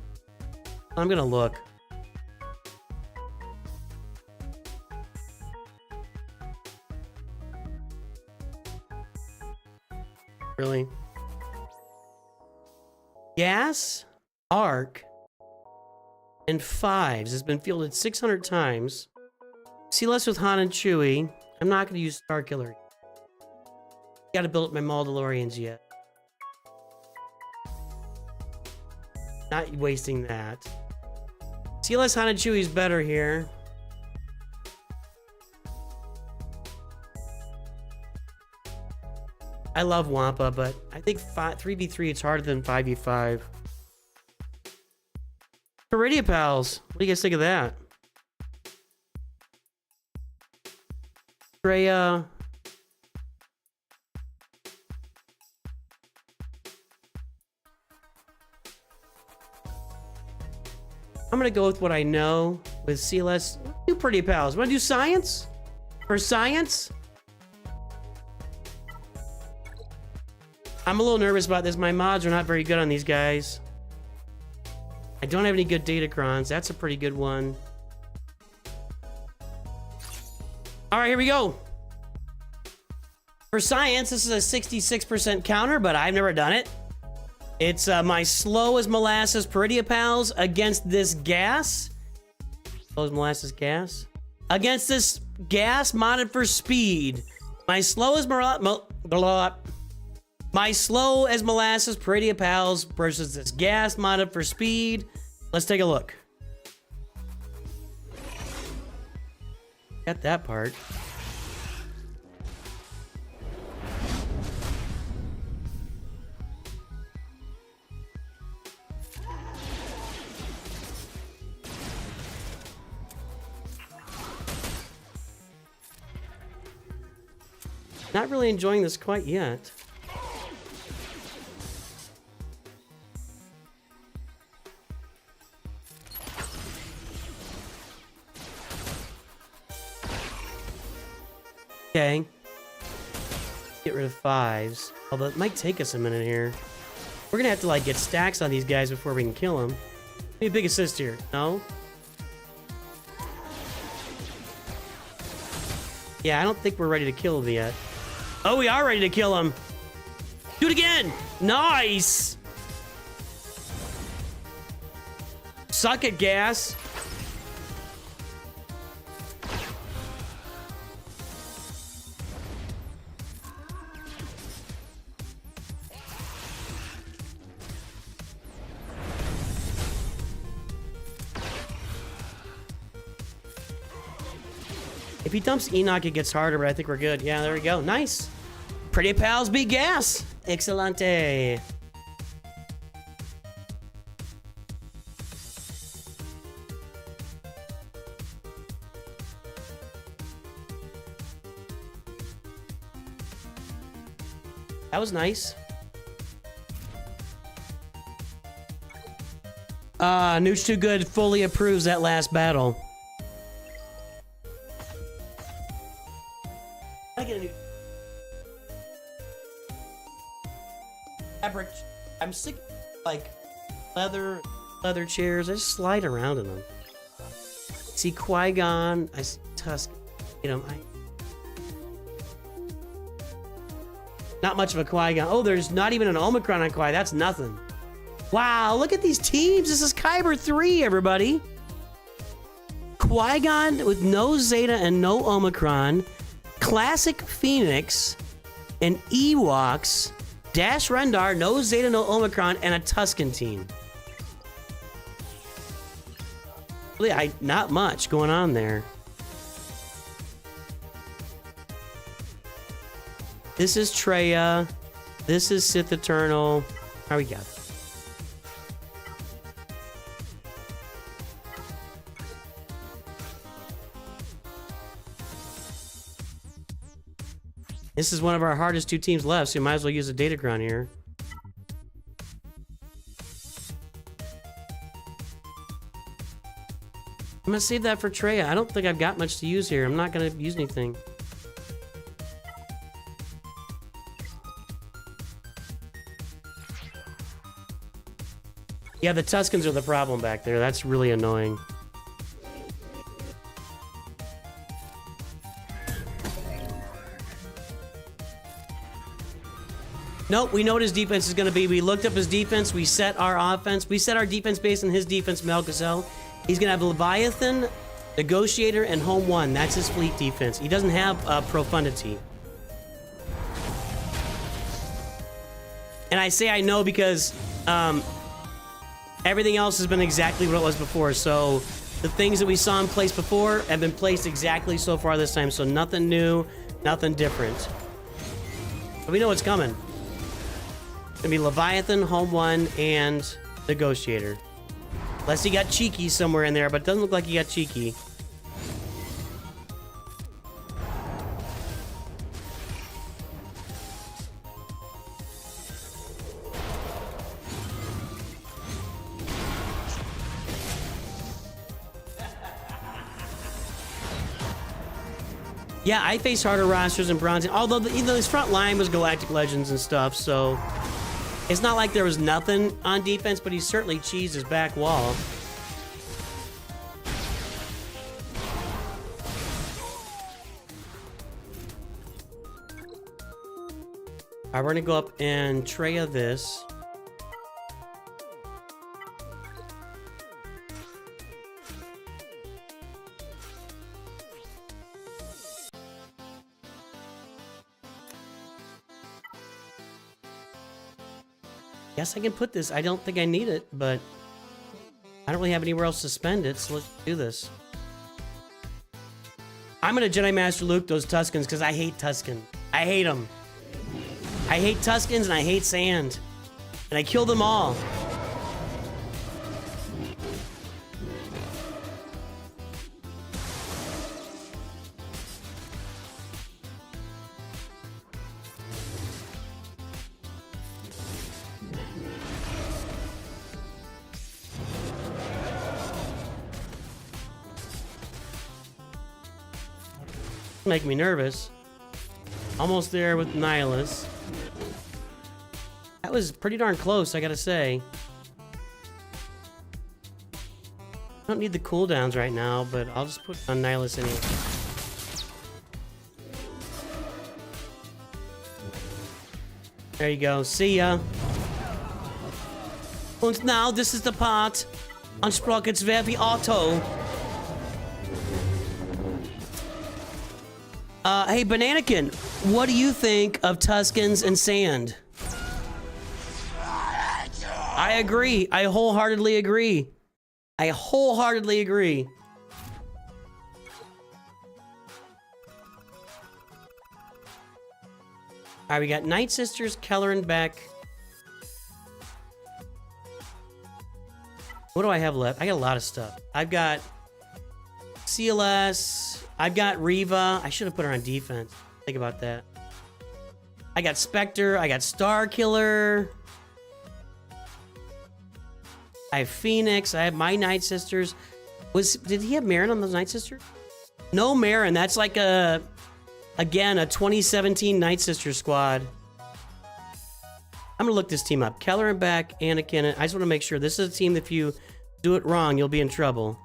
I'm gonna look. Really? Gas, Arc, and 5s has been fielded 600 times. See less with Han and Chewie. I'm not going to use Starkiller. Got to build up my Mandalorians yet. Not wasting that. CLS Han and Chewie is better here. I love Wampa, but I think 3v3 it's harder than 5v5. Iridia Pals, what do you guys think of that? Freya. I'm gonna go with what I know with CLS. Do Pretty Pals. Wanna do science? For science? I'm a little nervous about this. My mods are not very good on these guys. I don't have any good Datacrons. That's a pretty good one. All right, here we go. For science, this is a 66% counter, but I've never done it. It's my slow as molasses Peridia Pals against this gas. Slow as molasses gas. Against this gas modded for speed. My slow as molasses Peridia Pals versus this gas modded for speed. Let's take a look. Got that part. Not really enjoying this quite yet. Okay. Get rid of 5s. Although it might take us a minute here. We're gonna have to like get stacks on these guys before we can kill them. Give me a big assist here. No? Yeah, I don't think we're ready to kill him yet. Oh, we are ready to kill him. Do it again. Nice. Suck it, gas. If he dumps Enoch, it gets harder, but I think we're good. Yeah, there we go. Nice. Pretty pals beat gas. Excelente. That was nice. Nooch2Gud fully approves that last battle. I get a new fabric. I'm sick of, like leather chairs. I just slide around in them. See Qui-Gon. I see Tusk. You know, not much of a Qui-Gon. Oh, there's not even an Omicron on Qui. That's nothing. Wow, look at these teams. This is Kyber 3, everybody. Qui-Gon with no Zeta and no Omicron. Classic Phoenix and Ewoks. Dash Rendar, no Zeta, no Omicron, and a Tusken team. Really, not much going on there. This is Treya. This is Sith Eternal. How we got? This is one of our hardest 2 teams left, so you might as well use a Datacron here. I'm gonna save that for Treya. I don't think I've got much to use here. I'm not gonna use anything. Yeah, the Tuskens are the problem back there. That's really annoying. Nope, we know what his defense is going to be. We looked up his defense. We set our offense. We set our defense based on his defense, Melkazel. He's going to have Leviathan, Negotiator, and Home 1. That's his fleet defense. He doesn't have Profundity. And I say I know because everything else has been exactly what it was before. So the things that we saw him place before have been placed exactly so far this time. So nothing new, nothing different. But we know what's coming. It's gonna be Leviathan, Home 1, and Negotiator. Unless he got Cheeky somewhere in there, but it doesn't look like he got Cheeky. Yeah, I face harder rosters in Bronze, although his front line was Galactic Legends and stuff, so it's not like there was nothing on defense, but he certainly cheesed his back wall. Alright, we're gonna go up and Treya this. Guess I can put this. I don't think I need it, but I don't really have anywhere else to spend it, so let's do this. I'm gonna Jedi Master Luke those Tuskens because I hate Tusken. I hate them. I hate Tuskens and I hate sand. And I kill them all. Make me nervous. Almost there with Nihilus. That was pretty darn close, I gotta say. I don't need the cooldowns right now, but I'll just put on Nihilus anyway. There you go. See ya. Und now, this is the part on Sprockets very auto. Hey, Bananakin, what do you think of Tuskens and Sand? I agree. I wholeheartedly agree. I wholeheartedly agree. All right, we got Night Sisters, Keller, and Beck. What do I have left? I got a lot of stuff. I've got CLS. I've got Reva. I should have put her on defense. Think about that. I got Spectre. I got Star Killer. I have Phoenix. I have my Night Sisters. Did he have Marin on those Night Sisters? No Marin. That's like again, a 2017 Night Sister squad. I'm gonna look this team up. Keller and Beck, Anakin. I just want to make sure this is a team that if you do it wrong, you'll be in trouble.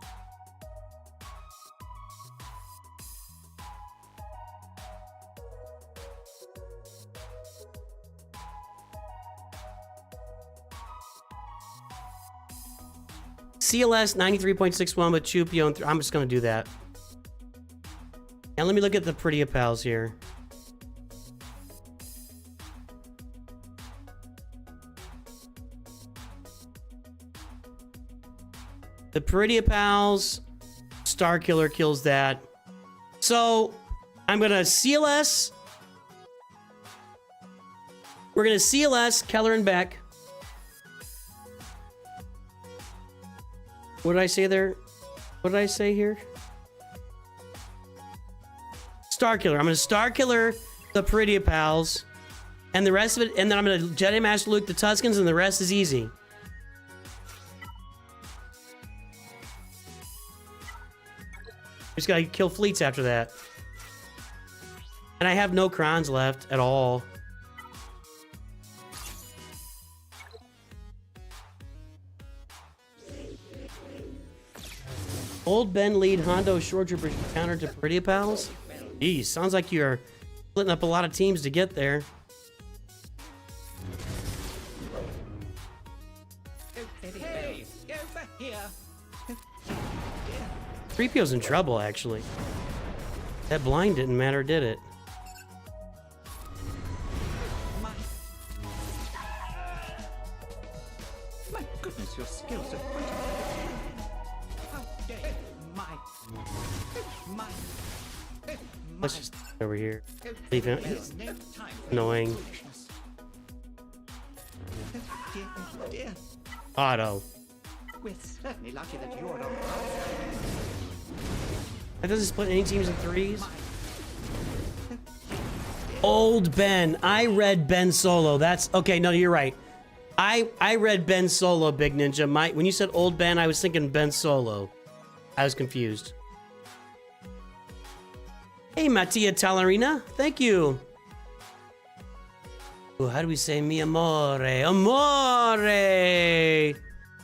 CLS 93.61 with Chupio and I'm just gonna do that. And let me look at the Pretty Pals here. The Pretty Pals, Star Killer kills that. So I'm gonna CLS. We're gonna CLS Keller and Beck. What did I say there? What did I say here? Star Killer. I'm gonna Star Killer the Pretty Pals, and the rest of it, and then I'm gonna Jedi Master Luke the Tuskens, and the rest is easy. Just gotta kill fleets after that. And I have no crowns left at all. Old Ben lead Hondo Short Troopers counter to Pretty Pals. Geez, sounds like you're splitting up a lot of teams to get there. Hey, over here. 3PO's in trouble, actually. That blind didn't matter, did it? My goodness, your skills are quite. How dare my. Let's just over here. Leave him. He's annoying. Dear. Auto. We're certainly lucky that you're on. That doesn't split any teams in threes. Old Ben. I read Ben Solo. That's okay. No, you're right. I read Ben Solo, Big Ninja. When you said Old Ben, I was thinking Ben Solo. I was confused. Hey, Mattia Talarina. Thank you. Ooh, how do we say mi amore? Amore!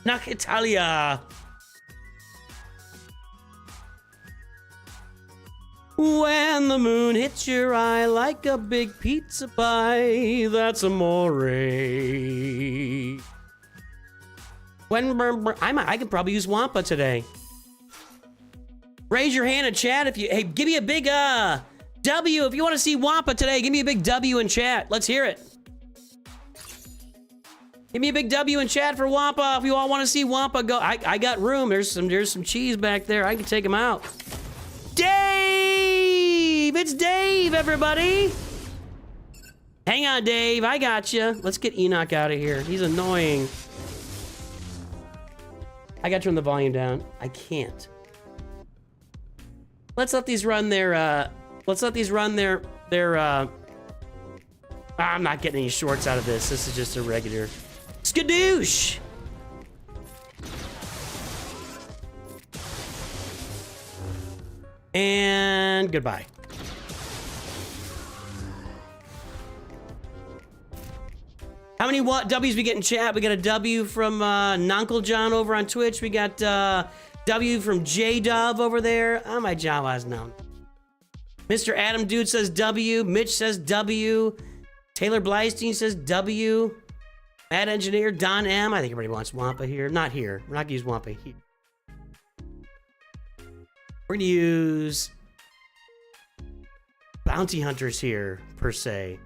Nach Italia. When the moon hits your eye like a big pizza pie, that's amore. I could probably use Wampa today. Raise your hand in chat if you. Hey, give me a big W if you want to see Wampa today. Give me a big W in chat. Let's hear it. Give me a big W in chat for Wampa if you all want to see Wampa go. I got room. There's some cheese back there. I can take him out. Dave! It's Dave, everybody! Hang on, Dave. I got you. Let's get Enoch out of here. He's annoying. I got to turn the volume down. I can't. Let's let these run their, I'm not getting any shorts out of this. This is just a regular skadoosh. And goodbye. How many W's we get in chat? We got a W from Nuncle John over on Twitch. We got W from J-Dub over there. Oh, my Jawa's known. Mr. Adam Dude says W. Mitch says W. Taylor Blystein says W. Mad Engineer, Don M. I think everybody wants Wampa here. Not here. We're not gonna use Wampa here. We're gonna use bounty hunters here, per se.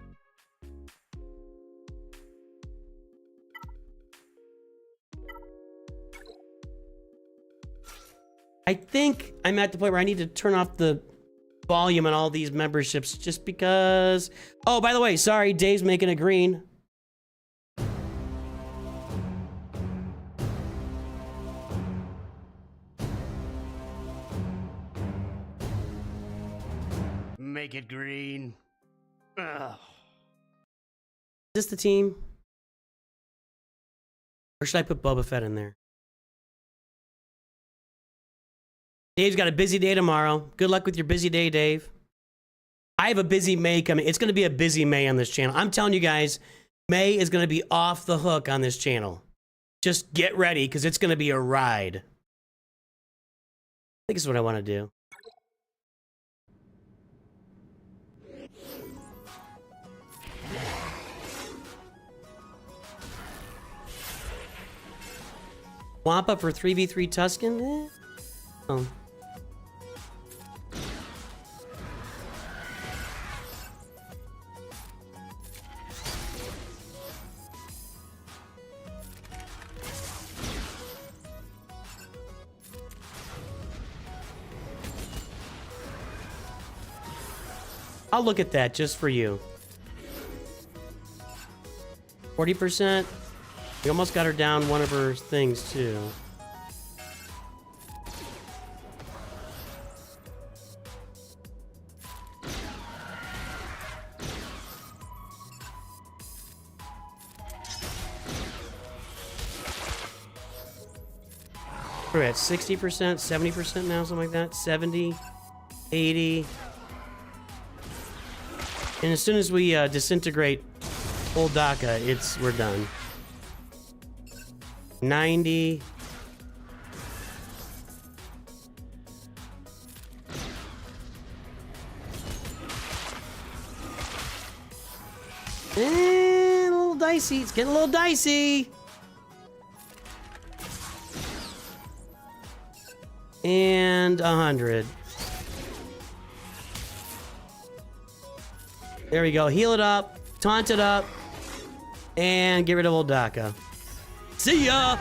I think I'm at the point where I need to turn off the volume on all these memberships just because... Oh, by the way, sorry, Dave's making it green. Make it green. Ugh. Is this the team? Or should I put Boba Fett in there? Dave's got a busy day tomorrow. Good luck with your busy day, Dave. I have a busy May coming. It's going to be a busy May on this channel. I'm telling you guys, May is going to be off the hook on this channel. Just get ready, because it's going to be a ride. I think this is what I want to do. Wampa for 3v3 Tusken? Eh. Oh. I'll look at that just for you. 40%. We almost got her down one of her things too. We're at 60%, 70% now, something like that. 70, 80. And as soon as we disintegrate old DACA, we're done. 90. And a little dicey. It's getting a little dicey. And 100. There we go. Heal it up. Taunt it up. And get rid of old DACA. See ya!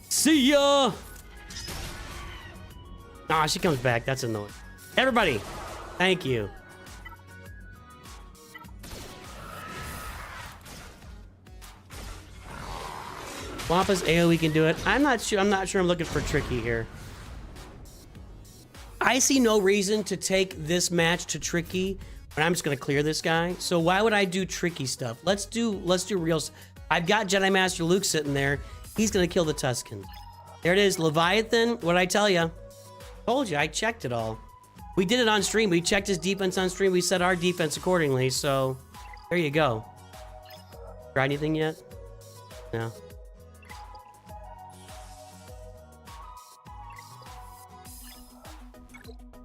See ya! Ah, she comes back. That's annoying. Everybody, thank you. Wampa's AoE can do it. I'm not sure. I'm looking for Tricky here. I see no reason to take this match to Tricky, but I'm just gonna clear this guy. So why would I do Tricky stuff? Let's do real. I've got Jedi Master Luke sitting there. He's gonna kill the Tusken. There it is, Leviathan. What'd I tell you? Told you. I checked it all. We did it on stream. We checked his defense on stream. We set our defense accordingly. So there you go. Try anything yet? No.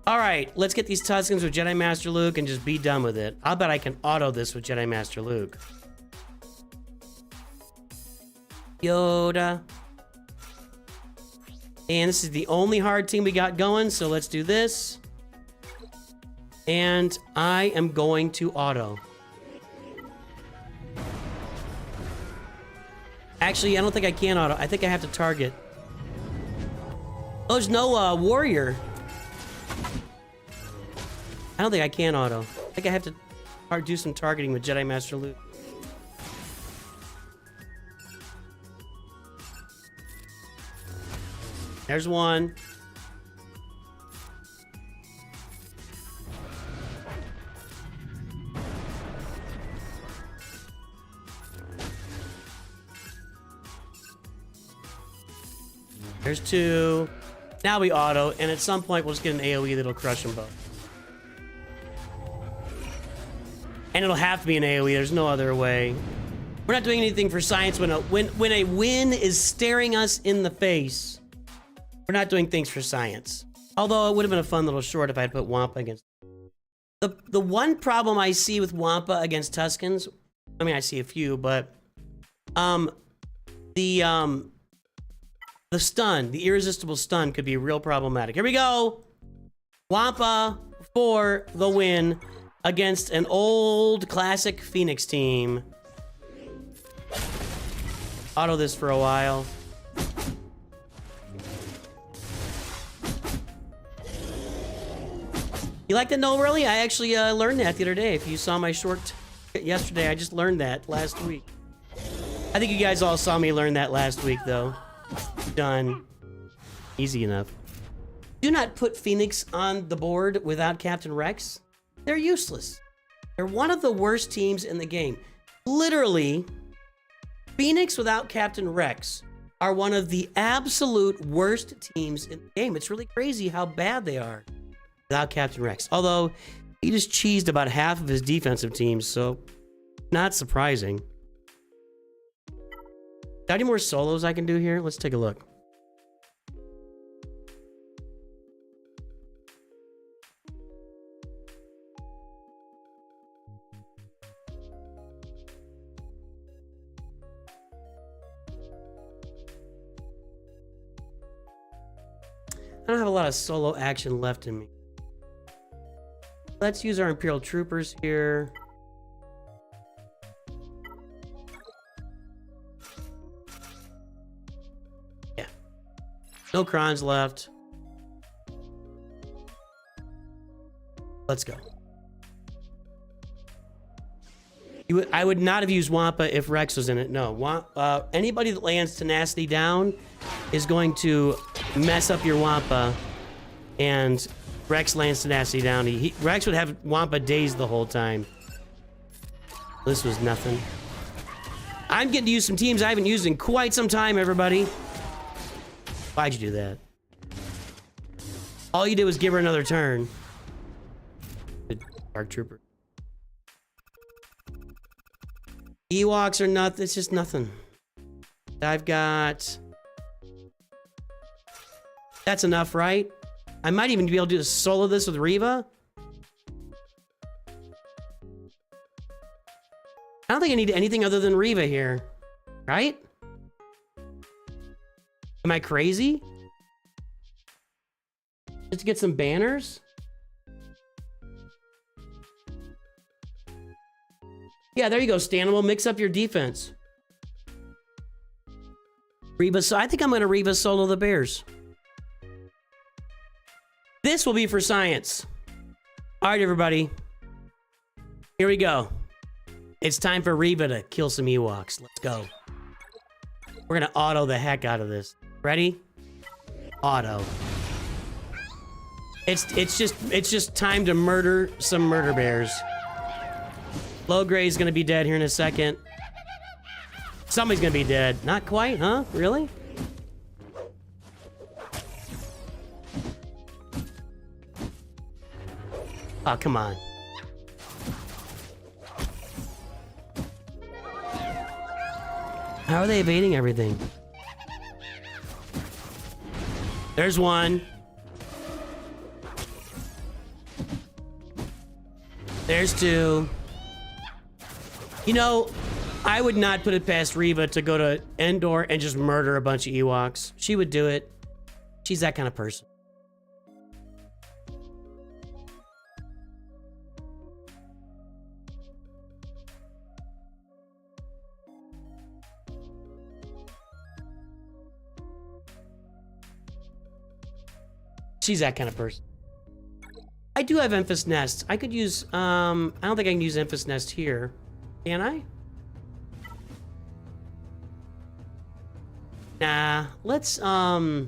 All right, let's get these Tuskens with Jedi Master Luke and just be done with it. I'll bet I can auto this with Jedi Master Luke. Yoda. And this is the only hard team we got going, so let's do this. And I am going to auto. Actually, I don't think I can auto. I think I have to target. Oh, there's no warrior. I don't think I can auto. I think I have to do some targeting with Jedi Master Luke. There's one. There's two. Now we auto, and at some point we'll just get an AoE that'll crush them both. And it'll have to be an AoE. There's no other way. We're not doing anything for science when a win is staring us in the face. We're not doing things for science. Although it would have been a fun little short if I had put Wampa against. The one problem I see with Wampa against Tuscans, I mean I see a few, but the stun, the irresistible stun could be real problematic. Here we go. Wampa for the win against an old classic Phoenix team. Auto this for a while. You like that no really? I actually learned that the other day. If you saw my short yesterday, I just learned that last week. I think you guys all saw me learn that last week though. Done. Easy enough. Do not put Phoenix on the board without Captain Rex. They're useless. They're one of the worst teams in the game. Literally, Phoenix without Captain Rex are one of the absolute worst teams in the game. It's really crazy how bad they are without Captain Rex. Although, he just cheesed about half of his defensive teams, so not surprising. Got any more solos I can do here? Let's take a look. I don't have a lot of solo action left in me. Let's use our Imperial Troopers here. Yeah. No Krons left. Let's go. I would not have used Wampa if Rex was in it. No. Anybody that lands Tenacity down is going to mess up your Wampa, and Rex lands Tenacity down. Rex would have Wampa dazed the whole time. This was nothing. I'm getting to use some teams I haven't used in quite some time, everybody. Why'd you do that? All you did was give her another turn. Dark Trooper. Ewoks are nothing. It's just nothing. I've got... That's enough, right? I might even be able to do solo this with Reva. I don't think I need anything other than Reva here. Right? Am I crazy? Just to get some banners? Yeah, there you go, Stanimal. Mix up your defense. Reva, so I think I'm going to Reva solo the Bears. This will be for science. All right, everybody. Here we go. It's time for Reva to kill some Ewoks. Let's go. We're going to auto the heck out of this. Ready? Auto. It's just time to murder some murder bears. Low Gray's gonna be dead here in a second. Somebody's gonna be dead. Not quite, huh? Really? Oh, come on. How are they evading everything? There's one. There's two. You know, I would not put it past Reva to go to Endor and just murder a bunch of Ewoks. She would do it. She's that kind of person. She's that kind of person. I do have Emphas Nest. I could use, I don't think I can use Emphas Nest here. Can I? Nah, let's, I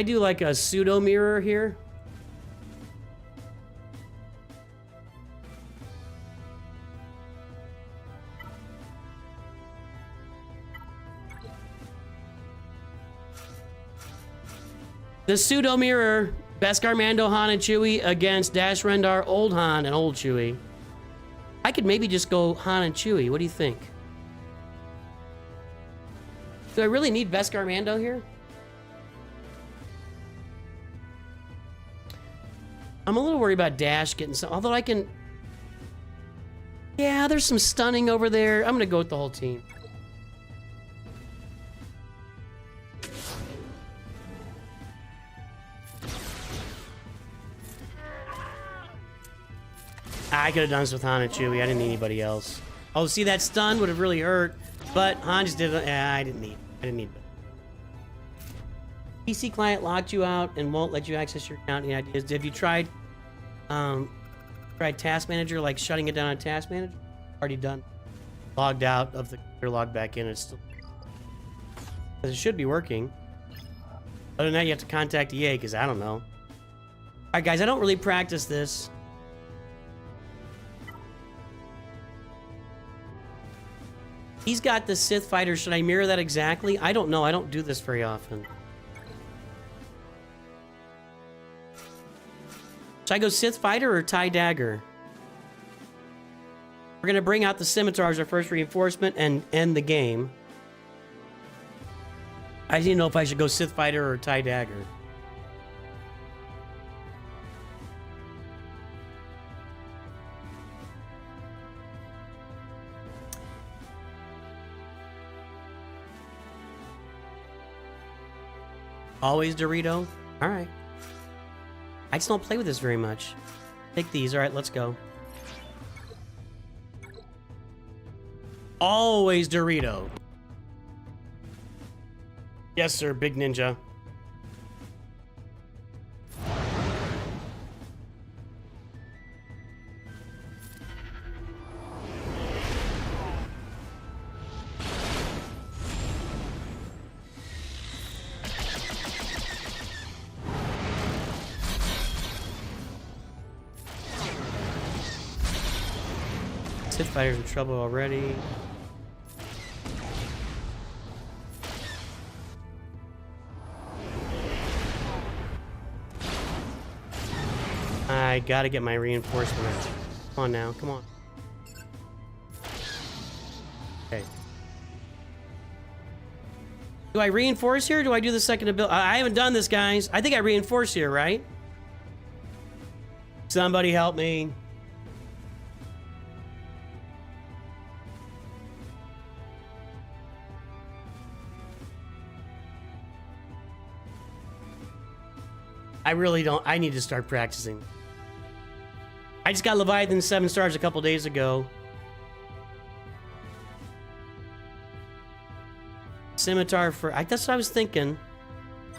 do like a pseudo mirror here. The pseudo mirror. Beskar, Mando, Han, and Chewie against Dash Rendar, old Han, and old Chewie. I could maybe just go Han and Chewie. What do you think? Do I really need Beskar Mando here? I'm a little worried about Dash getting some, although I can... Yeah, there's some stunning over there. I'm gonna go with the whole team. I could have done this with Han and Chewie. I didn't need anybody else. Oh, see, that stun would have really hurt, but Han just did it. Yeah, I didn't need it. PC client locked you out and won't let you access your account. Any ideas? Have you tried Task Manager, like shutting it down on Task Manager? Already done. Logged out of the computer, logged back in. It's still... It should be working. Other than that, you have to contact EA, because I don't know. All right, guys, I don't really practice this. He's got the Sith fighter. Should I mirror that exactly? I don't know. I don't do this very often. Should I go Sith fighter or TIE dagger? We're going to bring out the scimitar as our first reinforcement and end the game. I didn't know if I should go Sith fighter or TIE dagger. Always Dorito? Alright. I just don't play with this very much. Take these. Alright, let's go. Always Dorito. Yes, sir, big ninja. Sith fighter's in trouble already. I gotta get my reinforcement out. Come on now, come on. Okay. Do I reinforce here or do I do the second ability? I haven't done this, guys. I think I reinforce here, right? Somebody help me. I really don't. I need to start practicing. I just got Leviathan 7 stars a couple days ago. Scimitar for... that's what I was thinking.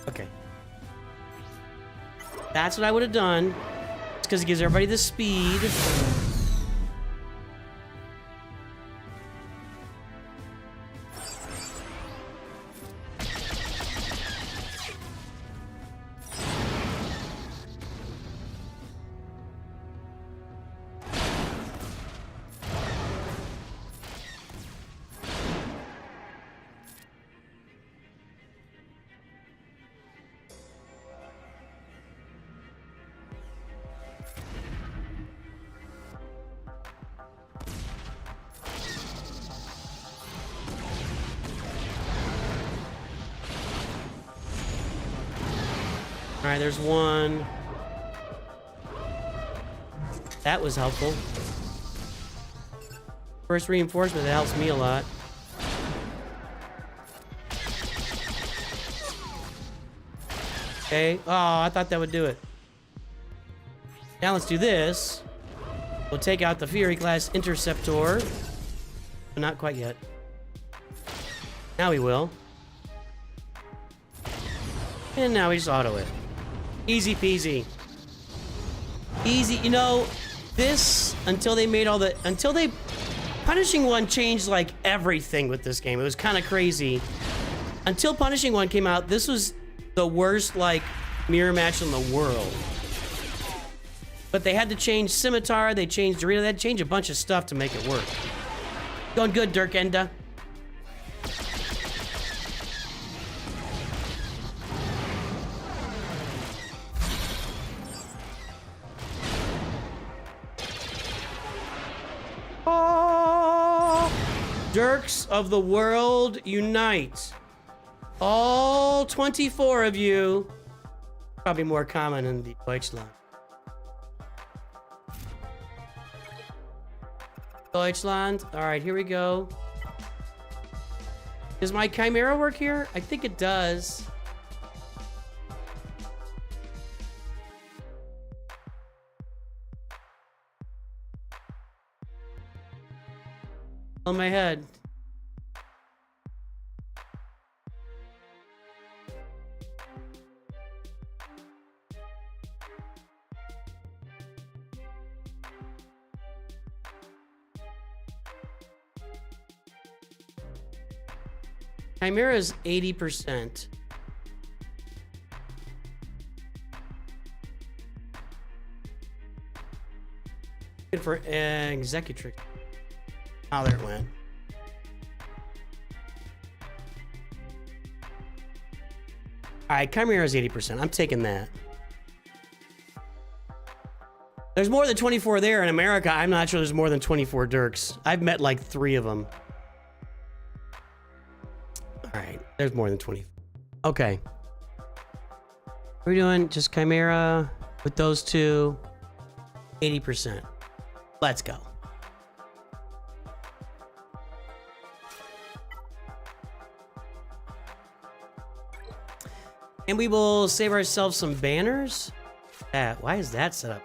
Okay. That's what I would have done. It's because it gives everybody the speed. Alright, there's one. That was helpful. First reinforcement, that helps me a lot. Okay. Oh, I thought that would do it. Now let's do this. We'll take out the Fury class Interceptor. But not quite yet. Now we will. And now we just auto it. Easy peasy. Easy, you know, this, until they made all the, Punishing One changed like everything with this game. It was kind of crazy. Until Punishing One came out, this was the worst like mirror match in the world. But they had to change Scimitar, they changed Dorito, they had to change a bunch of stuff to make it work. Going good, Dirk Enda. Dirks of the world, unite. All 24 of you. Probably more common in the Deutschland. Deutschland. All right, here we go. Does my Chimera work here? I think it does. On my head. Chimera is 80%. Good for executrix. Oh, there it went. All right, Chimera is 80%. I'm taking that. There's more than 24 there in America. I'm not sure there's more than 24 Dirks. I've met like 3 of them. All right, there's more than 20. Okay. What are we doing? Just Chimera with those 2. 80%. Let's go. And we will save ourselves some banners. Why is that set up?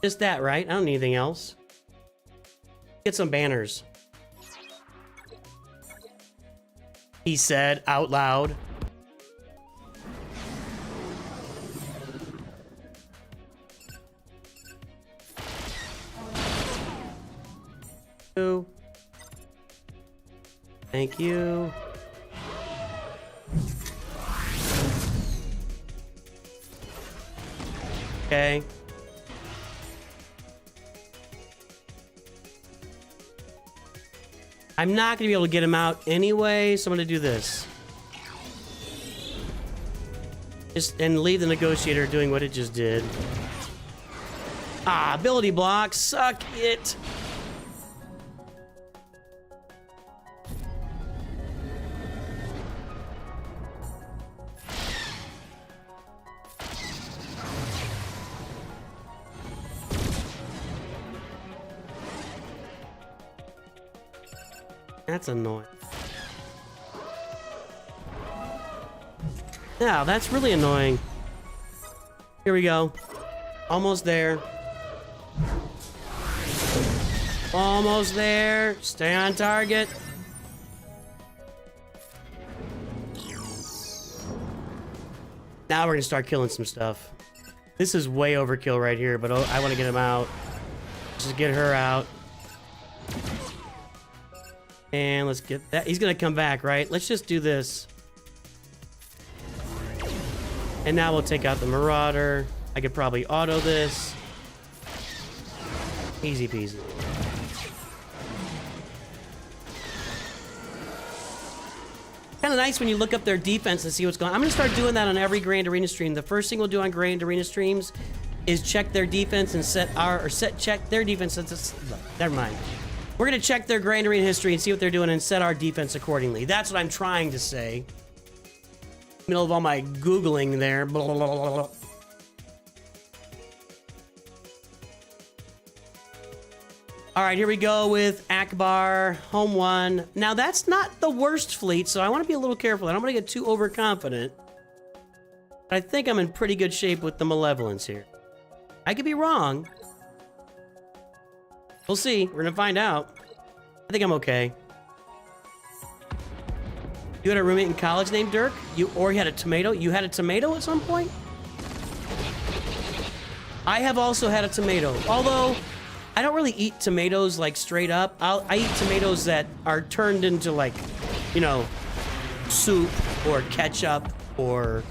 Just that, right? I don't need anything else. Get some banners. He said out loud. Thank you. Okay. I'm not going to be able to get him out anyway, so I'm going to do this. And leave the negotiator doing what it just did. Ah, ability block. Suck it. That's annoying. Yeah, that's really annoying. Here we go. Almost there. Almost there. Stay on target. Now we're gonna start killing some stuff. This is way overkill right here, but I want to get him out. Just get her out. And let's get that. He's gonna come back, right? Let's just do this. And now we'll take out the Marauder. I could probably auto this. Easy peasy. Kind of nice when you look up their defense and see what's going on. I'm gonna start doing that on every Grand Arena stream. The first thing we'll do on Grand Arena streams is check their defense and check their defense. Never mind. We're gonna check their Grand Arena history and see what they're doing and set our defense accordingly. That's what I'm trying to say. Middle of all my Googling there. Blah, blah, blah, blah. All right, here we go with Akbar, home 1. Now, that's not the worst fleet, so I want to be a little careful. I don't want to get too overconfident. But I think I'm in pretty good shape with the Malevolence here. I could be wrong. We'll see. We're going to find out. I think I'm okay. You had a roommate in college named Dirk? Or you had a tomato? You had a tomato at some point? I have also had a tomato. Although, I don't really eat tomatoes like straight up. I eat tomatoes that are turned into like, you know, soup or ketchup or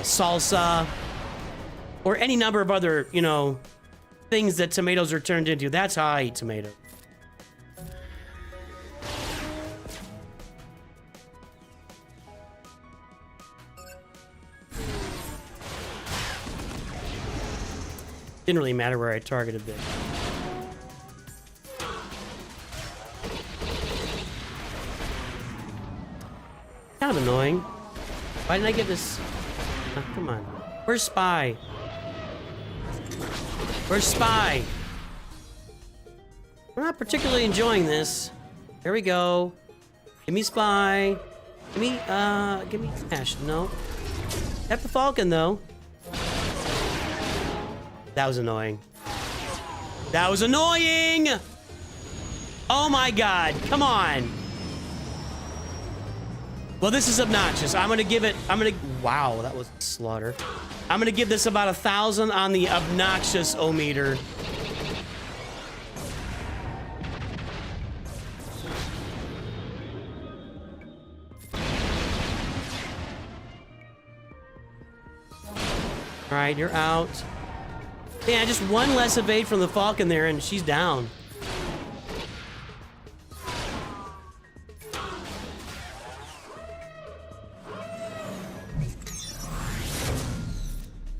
salsa or any number of other, you know, things that tomatoes are turned into. That's how I eat tomatoes. Didn't really matter where I targeted this. Kind of annoying. Why didn't I get this? Oh, come on. Where's Spy? Where's Spy? I'm not particularly enjoying this. There we go. Give me Spy. Give me Ash. No. Have the Falcon, though. That was annoying. That was annoying! Oh my god, come on. Well, this is obnoxious. I'm gonna give it, wow, that was slaughter. I'm gonna give this about 1,000 on the obnoxious-o-meter. All right, you're out. Man, just one less evade from the Falcon there, and she's down.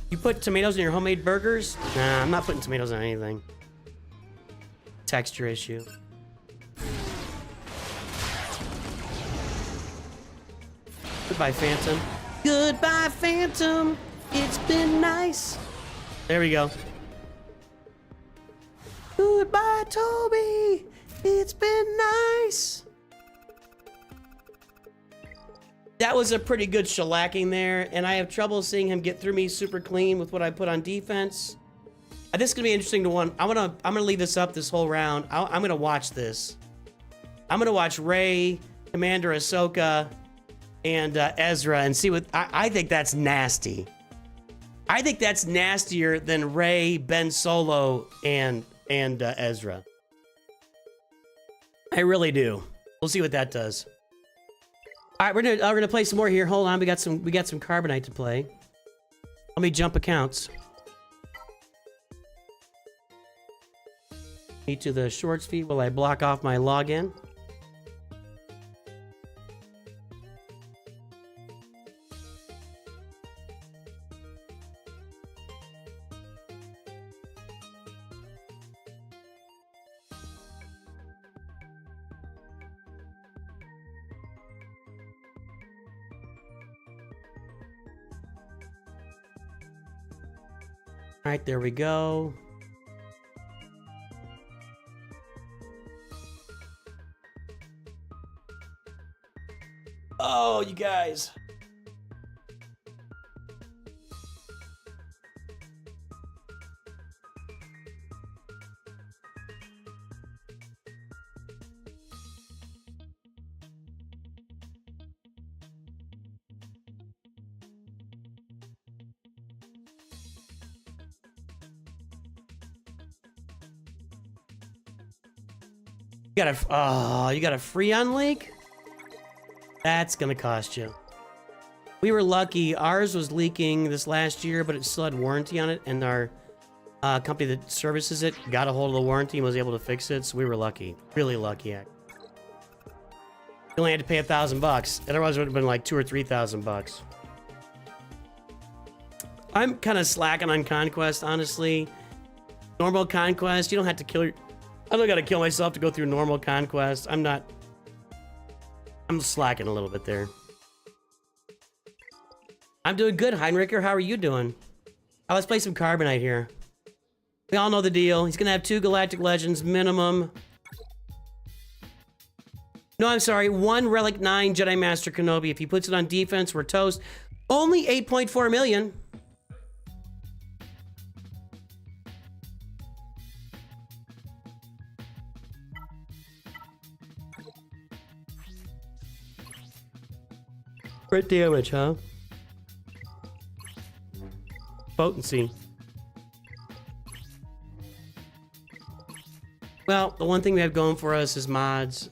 You put tomatoes in your homemade burgers? Nah, I'm not putting tomatoes on anything. Texture issue. Goodbye, Phantom. Goodbye, Phantom. It's been nice. There we go. Goodbye, Toby. It's been nice. That was a pretty good shellacking there, and I have trouble seeing him get through me super clean with what I put on defense. This is gonna be interesting to one. I'm gonna leave this up this whole round. I'm gonna watch this. I'm gonna watch Rey, Commander Ahsoka, and Ezra, and see what I think. That's nasty. I think that's nastier than Rey, Ben Solo, and Ezra. I really do. We'll see what that does. All right, we're gonna play some more here. Hold on, we got some Carbonite to play. Let me jump accounts. Me to the shorts feed while I block off my login. All right, there we go. Oh, you guys. You got a Freon leak? That's gonna cost you. We were lucky. Ours was leaking this last year, but it still had warranty on it, and our company that services it got a hold of the warranty and was able to fix it, so we were lucky. Really lucky, actually. We only had to pay $1,000. Otherwise, it would have been like $2,000 or $3,000. I'm kind of slacking on Conquest, honestly. Normal Conquest, you don't have to kill your... I don't gotta kill myself to go through normal Conquest. I'm slacking a little bit there. I'm doing good, Heinricher. How are you doing? Let's play some Carbonite here. We all know the deal. He's gonna have 2 Galactic Legends minimum. No, I'm sorry. 1 Relic 9 Jedi Master Kenobi. If he puts it on defense, we're toast. Only 8.4 million. Crit damage, huh? Potency. Well, the one thing we have going for us is mods.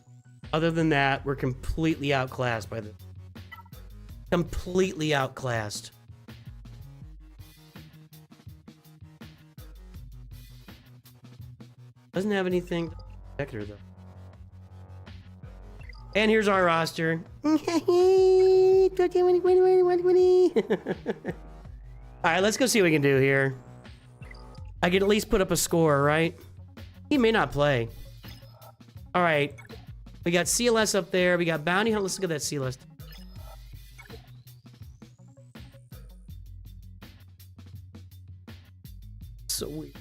Other than that, we're completely outclassed by the... Completely outclassed. Doesn't have anything to protect her, though. And here's our roster. All right, let's go see what we can do here. I could at least put up a score, right? He may not play. All right. We got CLS up there. We got Bounty Hunt. Let's look at that CLS. So weird.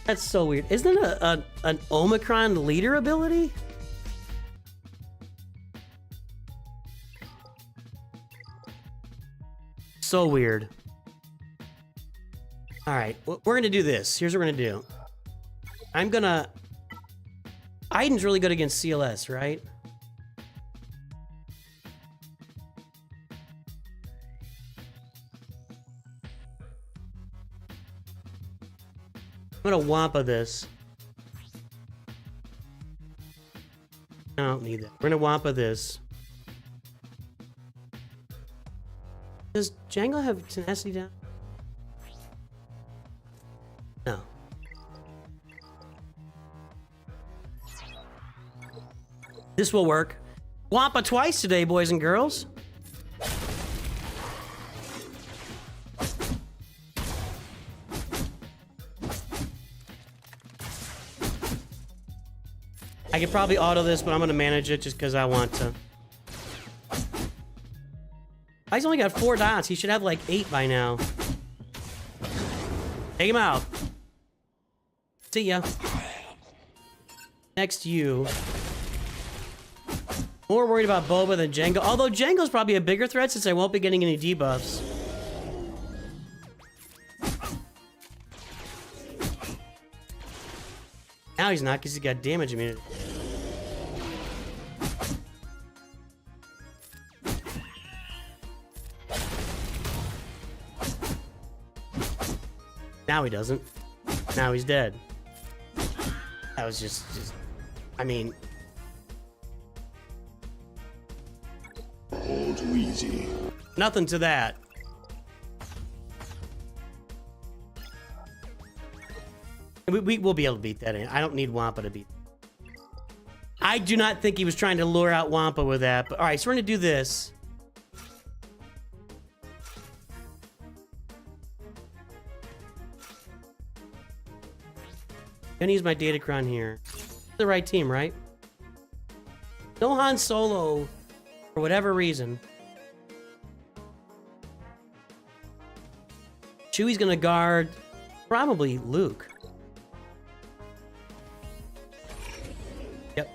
That's so weird. Isn't it an Omicron leader ability? So weird. All right, we're gonna do this. Here's what we're gonna do. Aiden's really good against CLS, right? I'm gonna Wampa this. I don't need that. We're gonna Wampa this. Does Django have tenacity down? No. This will work. Wampa twice today, boys and girls. I could probably auto this, but I'm gonna manage it just because I want to. He's only got 4 dots. He should have like 8 by now. Take him out. See ya. Next, you. More worried about Boba than Django. Although Django's probably a bigger threat since I won't be getting any debuffs. Now he's not because he's got damage immunity. Now he doesn't. Now he's dead. That was just I mean... All too easy. Nothing to that. We'll be able to beat that. I don't need Wampa to beat. I do not think he was trying to lure out Wampa with that. But all right, so we're gonna do this. Gonna use my Datacron here. The right team, right? No Han Solo, for whatever reason. Chewie's gonna guard probably Luke. Yep.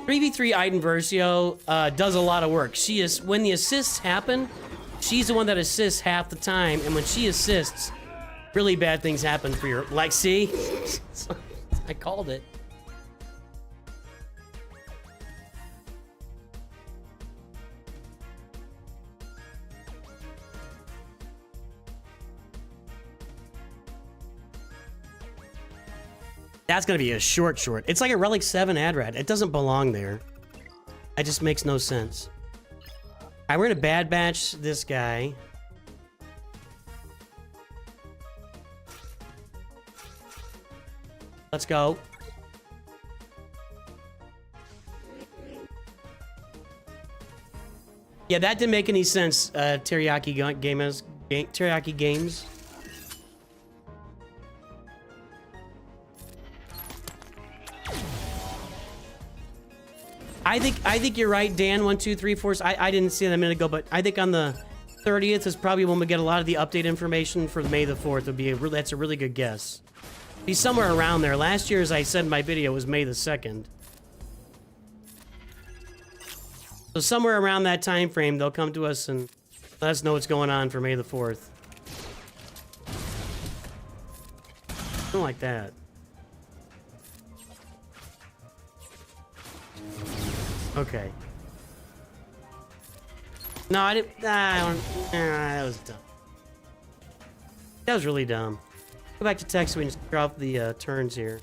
"3v3 Aiden Versio does a lot of work. She is, when the assists happen, she's the one that assists half the time, and when she assists, really bad things happen for your, like, see? I called it. That's gonna be a short. It's like a Relic 7 Adrad. It doesn't belong there. It just makes no sense. Alright, we're gonna Bad Batch this guy. Let's go. Yeah, that didn't make any sense, Teriyaki Games. I think you're right, Dan. 1, 2, 3, 4. I didn't see that a minute ago, but I think on the 30th is probably when we get a lot of the update information for May the 4th. That's a really good guess. Be somewhere around there. Last year, as I said in my video, was May the 2nd. So somewhere around that time frame, they'll come to us and let us know what's going on for May the 4th. Something like that. Okay. No, I didn't. That was dumb. That was really dumb. Go back to text so we can just drop the turns here.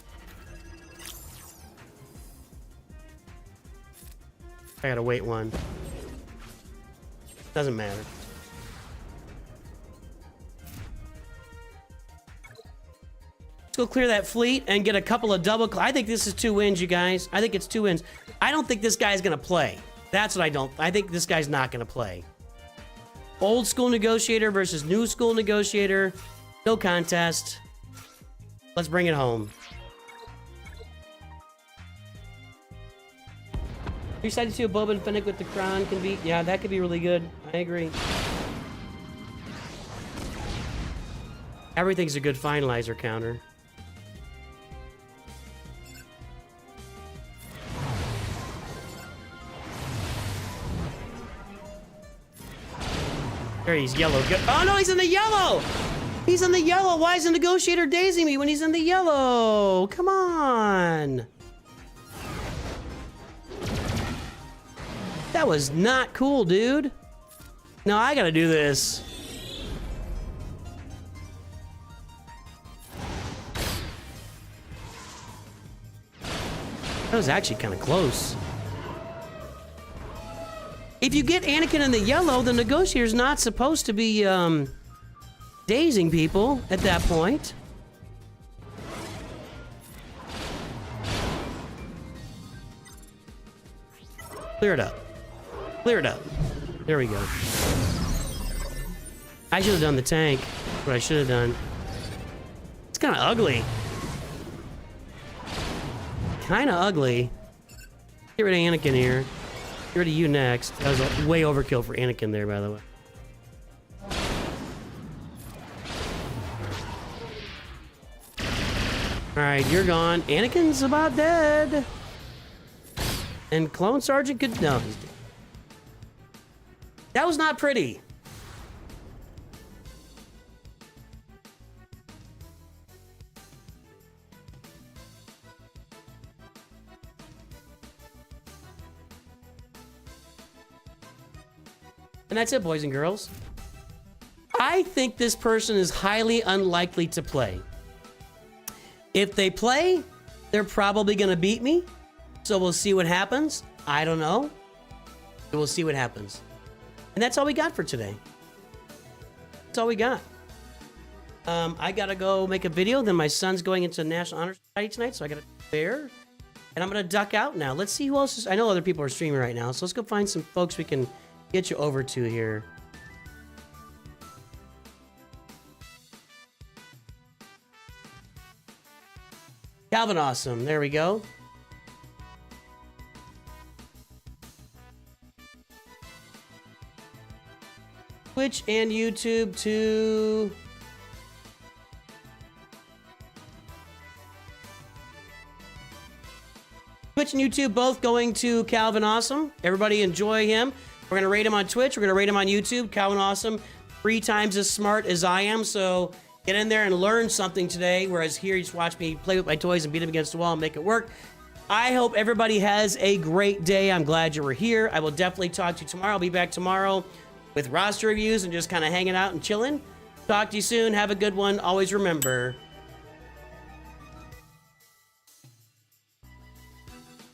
I gotta wait one. Doesn't matter. go clear that fleet and get a couple of double. I think this is 2 wins, you guys. I think it's 2 wins. I don't think this guy's gonna play. That's what I don't. I think this guy's not gonna play. Old school negotiator versus new school negotiator. No contest. Let's bring it home. Are you excited to see a Boba and Fennec with the crown can be? Yeah, that could be really good. I agree. Everything's a good finalizer counter. There, he's yellow. Oh no, he's in the yellow! He's in the yellow. Why is the negotiator dazing me when he's in the yellow? Come on. That was not cool, dude. No, I gotta do this. That was actually kind of close. If you get Anakin in the yellow, the negotiator's not supposed to be dazing people at that point. Clear it up. Clear it up. There we go. I should have done the tank. What I should have done. It's kind of ugly. Kind of ugly. Get rid of Anakin here. Get rid of you next. That was a way overkill for Anakin there, by the way. Alright, you're gone. Anakin's about dead. And Clone Sergeant could... No, he's dead. That was not pretty. And that's it, boys and girls. I think this person is highly unlikely to play. If they play, they're probably going to beat me. So we'll see what happens. I don't know. We'll see what happens. And that's all we got for today. That's all we got. I got to go make a video. Then my son's going into National Honor Society tonight, so I got to there. And I'm going to duck out now. Let's see who else is... I know other people are streaming right now, so let's go find some folks we can get you over to here. Calvin Awesome, there we go. Twitch and YouTube to... Twitch and YouTube both going to Calvin Awesome. Everybody enjoy him. We're going to rate him on Twitch. We're going to rate him on YouTube. Calvin Awesome, 3 times as smart as I am. So get in there and learn something today. Whereas here, you just watch me play with my toys and beat them against the wall and make it work. I hope everybody has a great day. I'm glad you were here. I will definitely talk to you tomorrow. I'll be back tomorrow with roster reviews and just kind of hanging out and chilling. Talk to you soon. Have a good one. Always remember,